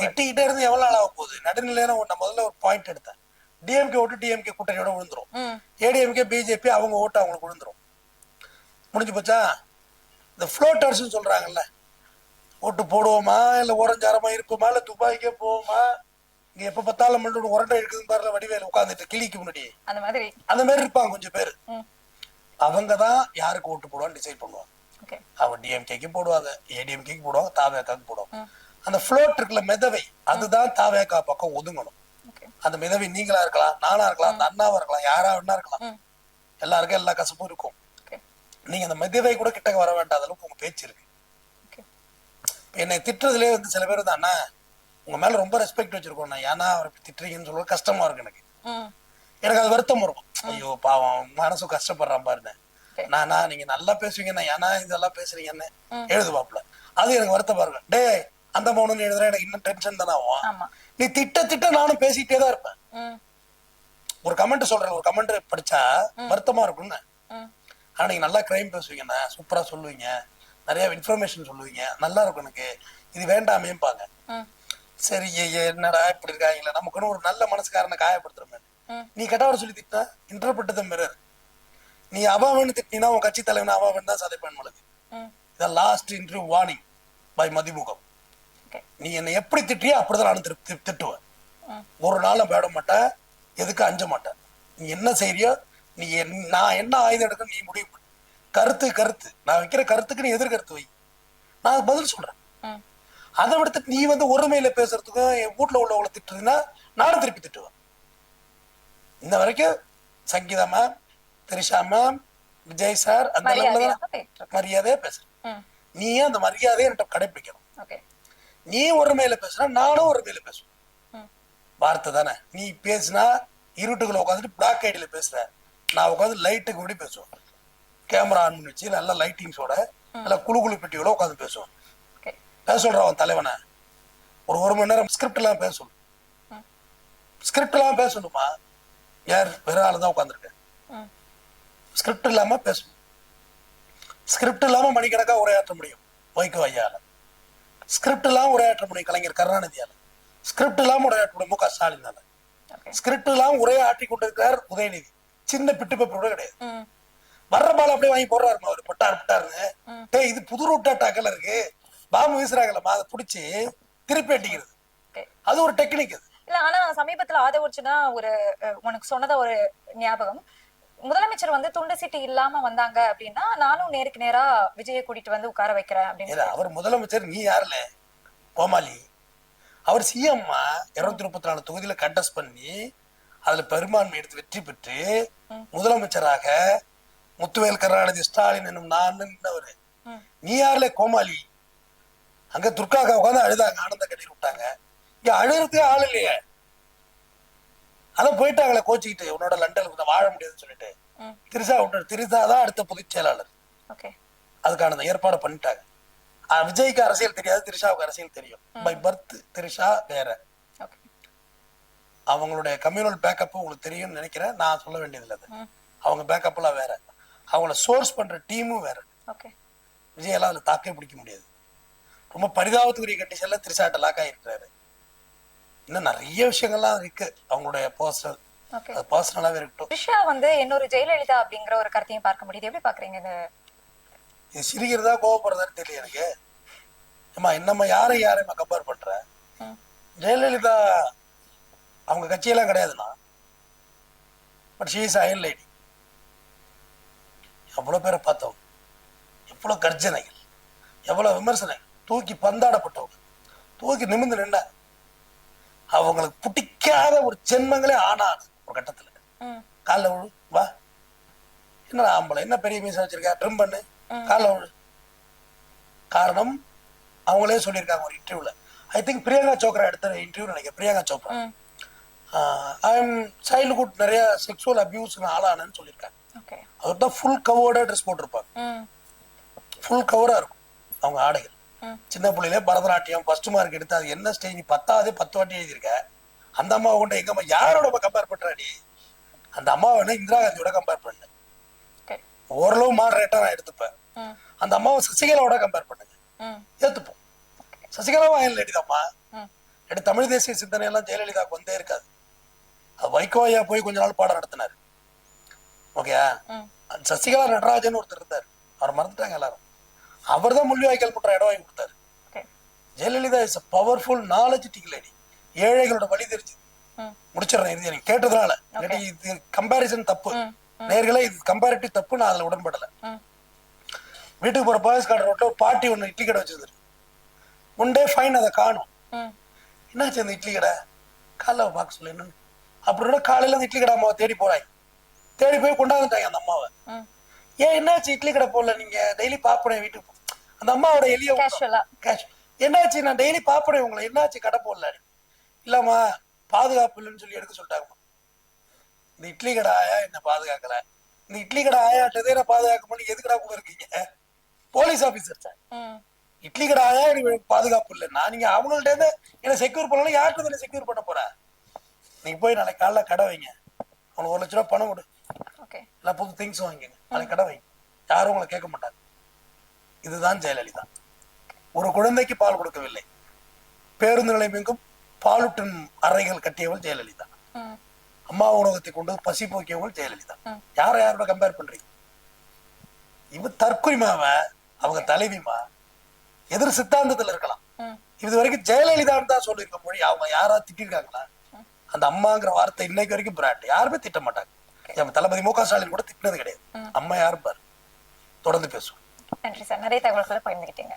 திட்டிக்கிட்டே இருந்து எவ்வளவு நாள் ஆக போகுது? நடுநிலையான நான் முதல்ல ஒரு பாயிண்ட் எடுத்தேன், டிஎம்கே ஓட்டு டிஎம்கே கூட்டணியோட விழுந்துரும், ஏடிஎம்கே பிஜேபி அவங்க ஓட்டு அவங்களுக்கு விழுந்துரும், முடிஞ்சு போச்சா? இந்த ஃப்ளோட்டர்ஸ் சொல்றாங்கல்ல, ஓட்டு போடுவோமா இல்ல ஓரஞ்சாரமா இருப்போமா இல்ல துபாய்க்கே போவோமா, இங்க எப்ப பார்த்தாலும் மட்டும் உரண்டை இருக்குதுன்னு பாருல வடிவேல உட்காந்துட்டு கிளிக்கு முன்னாடி அந்த மாதிரி இருப்பாங்க கொஞ்சம் பேரு. அவங்கதான் யாருக்கு ஓட்டு போடுவான்னு டிசைட் பண்ணுவாங்க. அவன் டிஎம்கேக்கு போடுவாங்க, ஏடிஎம்கேக்கு போடுவாங்க, தாவேக்காக்கு போடுவாங்க. அந்த ஃப்ளோட் இருக்குல்ல, மிதவை, அதுதான் தாவேக்கா பக்கம் ஒதுங்கணும். அந்த மிதவை நீங்களா இருக்கலாம், நானா இருக்கலாம், அந்த அண்ணாவா இருக்கலாம், யாரா வேணா இருக்கலாம், எல்லாருக்கும் எல்லா கசப்பும் இருக்கும். நீங்க அந்த மிதவை கூட கிட்ட வர வேண்டாத அளவுக்கு உங்க பேச்சு இருக்கு. என்னை திட்டுறதுலேயே வந்து சில பேர் வந்து, அண்ணா உங்க மேல ரொம்ப ரெஸ்பெக்ட் வச்சிருக்கோம், ஏன்னா அவரை திட்டுறீங்கன்னு சொல்ல கஷ்டமா இருக்கு எனக்கு. எனக்கு அது வருத்தம் இருக்கும், ஐயோ பாவம் மனசு கஷ்டப்படுறான் பாருன்னு. நானா நீங்க நல்லா பேசுவீங்கண்ணா, ஏன்னா இதெல்லாம் பேசுறீங்கன்னு எழுதுவாப்புல, அது எனக்கு வருத்தமா இருக்கும். டே அந்த மௌனம்னு எழுதுறேன், எனக்கு இன்னும் டென்ஷன் தானே ஆகும். நீ திட்ட நானும் பேசிக்கிட்டே தான் இருப்பேன். ஒரு கமெண்ட் சொல்றேன், ஒரு கமெண்ட் படிச்சா வருத்தமா இருக்கும்னு. ஆனா நீங்க நல்லா கிரைம் பேசுவீங்கண்ணா, சூப்பரா சொல்லுவீங்க, நிறைய இன்ஃபர்மேஷன் சொல்லுவீங்க, நல்லா இருக்கும் எனக்கு, இது வேண்டாமேம்பாங்க. சரி என்னடா இப்படி இருக்காங்களா, நமக்குன்னு ஒரு நல்ல மனசுக்காரனை காயப்படுத்துறமே. நீ கெட்டவரை சொல்லி திட்டா இன்டர்பிரட் த மிரர். நீ அவாவன்னு திட்டினா உன் கட்சி தலைவன் அவாவன் தான் சதைப்பேன் உங்களுக்கு. இதான் last interview warning by Mathimugam. நீ என்னை எப்படி திட்டியோ அப்படிதான் நானும் திட்டுவேன். ஒரு நாளும் பேட மாட்டேன், எதுக்கு அஞ்ச மாட்டேன். நீ என்ன செய்யறியோ, நீ நான் என்ன ஆயுதம் எடுக்க நீ முடிவு பண்ணு. கருத்து நான் வைக்கிற கருத்துக்கு நீ எதிர்கருத்து வை, நான் பதில் சொல்றேன். அதை விடுத்துட்டு நீ வந்து ஒருமையில பேசுறதுக்கும் என் வீட்டுல உள்ளவங்களை திட்டுறதுன்னா நானும் திருப்பி திட்டுவேன். இந்த வரைக்கும் Sangeetha ma'am, Trisha ma'am, Vijay sir அந்த மரியாதையா பேசுறேன். நீ அந்த மரியாதையை என்கிட்ட கடைபிடிக்கணும். நீ ஒருமையில பேசுனா நானும் ஒருமையில பேசுவேன். வார்த்தை தானே. நீ பேசுனா இருட்டுக்குள்ள உட்காந்துட்டு பிளாக் ஐடியில பேசுற, நான் உட்காந்து லைட்டுக்கு முன்னாடி பேசுவேன், கேமரா ஆன் பண்ணி வச்சு நல்லா லைட்டிங்ஸோட நல்லா குழு பெட்டியோட உட்காந்து பேசுவேன். பேச சொல்ற அவன் தலைவனை ஒரு மணி நேரம் ஸ்கிரிப்ட் எல்லாம் பேசணும். ஸ்கிரிப்ட் எல்லாம் பேசணுமா? யார் வேற ஆளுதான் உட்காந்துருக்க, ஸ்கிரிப்ட் இல்லாம பேசணும். ஸ்கிரிப்ட் இல்லாம மணிக்கணக்கா உரையாற்ற முடியும் வைகோ ஐயால, ஸ்கிரிப்ட் இல்லாம உரையாற்ற முடியும் கலைஞர் கருணாநிதியால, ஸ்கிரிப்ட் இல்லாம உரையாற்ற முடியும் முக ஸ்டாலினால, ஸ்கிரிப்ட் இல்லாம உரையாற்றி கொண்டிருக்கிறார் உதயநிதி. சின்ன பிட்டு பேப்பர் கூட கிடையாது. வர்ற பால் அப்படியே வாங்கி போடுறாருமா அவரு, பட்டாருன்னு. இது புது ரூட்டா டாக்கல இருக்கு, பாம்பு வீசுறாங்கல்லம்மா, அதை பிடிச்சி திருப்பி அடிக்கிறது, அது ஒரு டெக்னிக். அது இல்ல. ஆனா சமீபத்துல ஆதவர்ச்சுனா ஒரு உனக்கு சொன்னத ஒரு ஞாபகம், முதலமைச்சர் வந்து துண்டு சீட்டு இல்லாம வந்தாங்க அப்படின்னா நானும் நேருக்கு நேரா விஜயை கூட்டிட்டு வந்து உட்கார வைக்கிறேன் அப்படின்னு. அவர் முதலமைச்சர், நீ யாருல கோமாளி? அவர் சிஎம்மா 234 தொகுதியில கண்டஸ்ட் பண்ணி அதுல பெரும்பான்மை எடுத்து வெற்றி பெற்று முதலமைச்சராக முத்துவேல் கருணாநிதி ஸ்டாலின் என்னும் நான் நின்றவரு. நீ யாருல கோமாளி? அங்க துர்காக்கா உட்காந்து அழுதாங்க, ஆனந்த கண்ணீர் விட்டாங்க. இங்க அழுகிறதுக்கே ஆள் இல்லையே, அதான் போயிட்டாங்களே கோச்சிக்கிட்டு, உன்னோட லண்டனுக்கு வாழ முடியாதுன்னு சொல்லிட்டு திரிசா தான் அடுத்த பொதுச் செயலாளர். அதுக்கான ஏற்பாடு பண்ணிட்டாங்க. விஜய்க்கு அரசியல் தெரியாது, திரிஷாவுக்கு அரசியல் தெரியும். பை பர்த் திரிஷா வேற. அவங்களுடைய கம்யூனல் பேக்கப் உங்களுக்கு தெரியும்னு நினைக்கிறேன். நான் சொல்ல வேண்டியதில்லை. அது அவங்க பேக்கப்லாம் வேற, அவங்கள சோர்ஸ் பண்ற டீமும் வேற. ஓகே. விஜயெல்லாம் அதுல தாக்கே பிடிக்க முடியாது. ரொம்ப பரிதாபத்துக்குரிய கண்டிஷன்ல திரிசாட்ட லாக் ஆகிருக்கிறாரு. இன்னும் நிறைய விஷயங்கள்லாம் இருக்கு அவங்களுடைய பர்சனல், ஓகே. அது பர்சனலாவே இருக்கட்டும். த்ரிஷா வந்து இன்னொரு ஜெயலலிதா அப்படிங்கிற ஒரு கருத்தையும் பார்க்க முடியுது. எப்படி பாக்குறீங்க இது? இது சிரிக்கிறதா கோவப்படுறதான்னு தெரியல எனக்கு. ஏமா என்னம்மா யாரையுமா கம்பேர் பண்ற? ஜெயலலிதா அவங்க கட்சியெல்லாம் கிடையாதுண்ணா, but she is iron lady. எவ்வளவு பேரை பார்த்தவங்க, எவ்வளவு கர்ஜனைகள், எவ்வளவு விமர்சனங்கள், தூக்கி பந்தாடப்பட்டவங்க, தூக்கி நிமிர்ந்து நின்ன அவங்களுக்கு பிடிக்காத ஒரு ஜென்மங்களே ஆனாது ஒரு கட்டத்துல. காலில் விழு, வா, என்ன ஆம்பளை, என்ன பெரிய மீசை வச்சிருக்கா, ட்ரிம் பண்ணு, காலில் விழு. காரணம் அவங்களே சொல்லியிருக்காங்க ஒரு இன்டர்வியூல. ஐ திங்க் பிரியங்கா சோப்ரா எடுத்த இன்டர்வியூ நினைக்கிறேன். Priyanka Chopra I am childhood நிறைய செக்ஷுவல் அபியூஸ் ஆளானு சொல்லியிருக்காங்க. அவர் தான் ஃபுல் கவர்டா ட்ரெஸ் போட்டிருப்பாங்க, ஃபுல் கவரா இருக்கும் அவங்க ஆடைகள். சின்ன பிள்ளையில பரதநாட்டியம் ஃபர்ஸ்ட் மார்க் எடுத்து அது என்ன ஸ்டேஜ் 10 வாட்டி எழுதியிருக்க. அந்த அம்மாவை கொண்டு எங்க அம்மா யாரோட கம்பேர் பண்றாடி? அந்த அம்மாவை இந்திரா காந்தியோட கம்பேர் பண்ணு, ஓரளவு மாடரேட்டா நான் எடுத்துப்பேன். அந்த அம்மாவை சசிகலாவோட கம்பேர் பண்ணுங்க, ஏத்துப்போம். சசிகலாவும் அயன் லேடி தான்மா. எடுத்து தமிழ் தேசிய சிந்தனை எல்லாம் ஜெயலலிதாவுக்கு வந்தே இருக்காது. அது வைகோயா போய் கொஞ்ச நாள் பாடம் நடத்தினாரு. ஓகே. சசிகலா நடராஜன் ஒருத்தர் இருந்தார், அவர் மறந்துட்டாங்க எல்லாரும். அவர் தான் முள்ளிவாய்க்கால் போன்ற இடம் வாங்கி கொடுத்தாரு. Jayalalithaa is powerful knowledge lady. ஏழைகளோட வழி தெரிஞ்சு முடிச்சிடறேன் இது நீங்க கேட்டதுனால. இது கம்பாரிசன் தப்பு நேர்களே, இது கம்பேரிட்டிவ் தப்பு. நான் அதுல உடன்படல. வீட்டுக்கு போற பாய்ஸ் கார்டு ரோட்ல ஒரு பாட்டி ஒண்ணு இட்லி கடை வச்சிருந்தாரு. ஒன் டே ஃபைன் அதை காணும். என்னாச்சு அந்த இட்லி கடை? காலைல பார்க்க சொல்லு என்னன்னு. அப்படின்னா காலையில அந்த இட்லி கடை அம்மாவை தேடி போறாங்க. தேடி போய் கொண்டாந்துட்டாங்க அந்த அம்மாவை. ஏன் என்னாச்சு இட்லி கடை போடல? நீங்க டெய்லி பாப்பேன் வீட்டுக்கு. அந்த அம்மாவோட எளிய என்னாச்சு, நான் டெய்லி பாப்பேன் உங்களை, என்னாச்சு கடை போடல? இல்லம்மா பாதுகாப்பு இல்லைன்னு சொல்லி எடுக்க சொல்லிட்டாங்கம்மா. இந்த இட்லி கடை ஆயா என்ன பாதுகாக்கல, இந்த இட்லி கடை ஆயாட்டதே நான் பாதுகாக்க பண்ணி எதுக்கடா கூட இருக்கீங்க? போலீஸ் ஆபீசர் சார், இட்லி கடை ஆயா எனக்கு பாதுகாப்பு இல்லைன்னா நீங்க அவங்கள்ட்ட இருந்து என்ன செக்யூர் பண்ணலாம், யார்கிட்ட என்ன செக்யூர் பண்ண போற? நீங்க போய் நாளைக்கு காலைல கடை வைங்க, அவனுக்கு 1 லட்ச ரூபா பணம் கொடு, இல்ல புது திங்ஸ் வாங்கிங்க, நாளைக்கு கடை வைங்க, யாரும் உங்களை கேட்க மாட்டாங்க. இதுதான் ஜெயலலிதா. ஒரு குழந்தைக்கு பால் கொடுக்கவில்லை, பேருந்து நிலையம் எங்கும் பாலூட்டும் அறைகள் கட்டியவள் ஜெயலலிதா. அம்மா உணவகத்தை கொண்டு பசி போக்கியவள் ஜெயலலிதா. யாரோட கம்பேர் பண்றீங்க? இவ தற்கொலைமாவ, அவங்க தலைவிமா, எதிர் சித்தாந்தத்துல இருக்கலாம். இது வரைக்கும் ஜெயலலிதான்னு தான் சொல்லியிருக்க மொழி. அவங்க யாராவது திட்டிருக்காங்களா? அந்த அம்மாங்கிற வார்த்தை இன்னைக்கு வரைக்கும் பிராட், யாருமே திட்ட மாட்டாங்க. தளபதி மு க ஸ்டாலின் கூட திட்டினது கிடையாது. அம்மா யாரும் பாரு. தொடர்ந்து பேசுவோம். நன்றி சார், நிறைய தகவல்களை பகிர்ந்துக்கிட்டீங்க.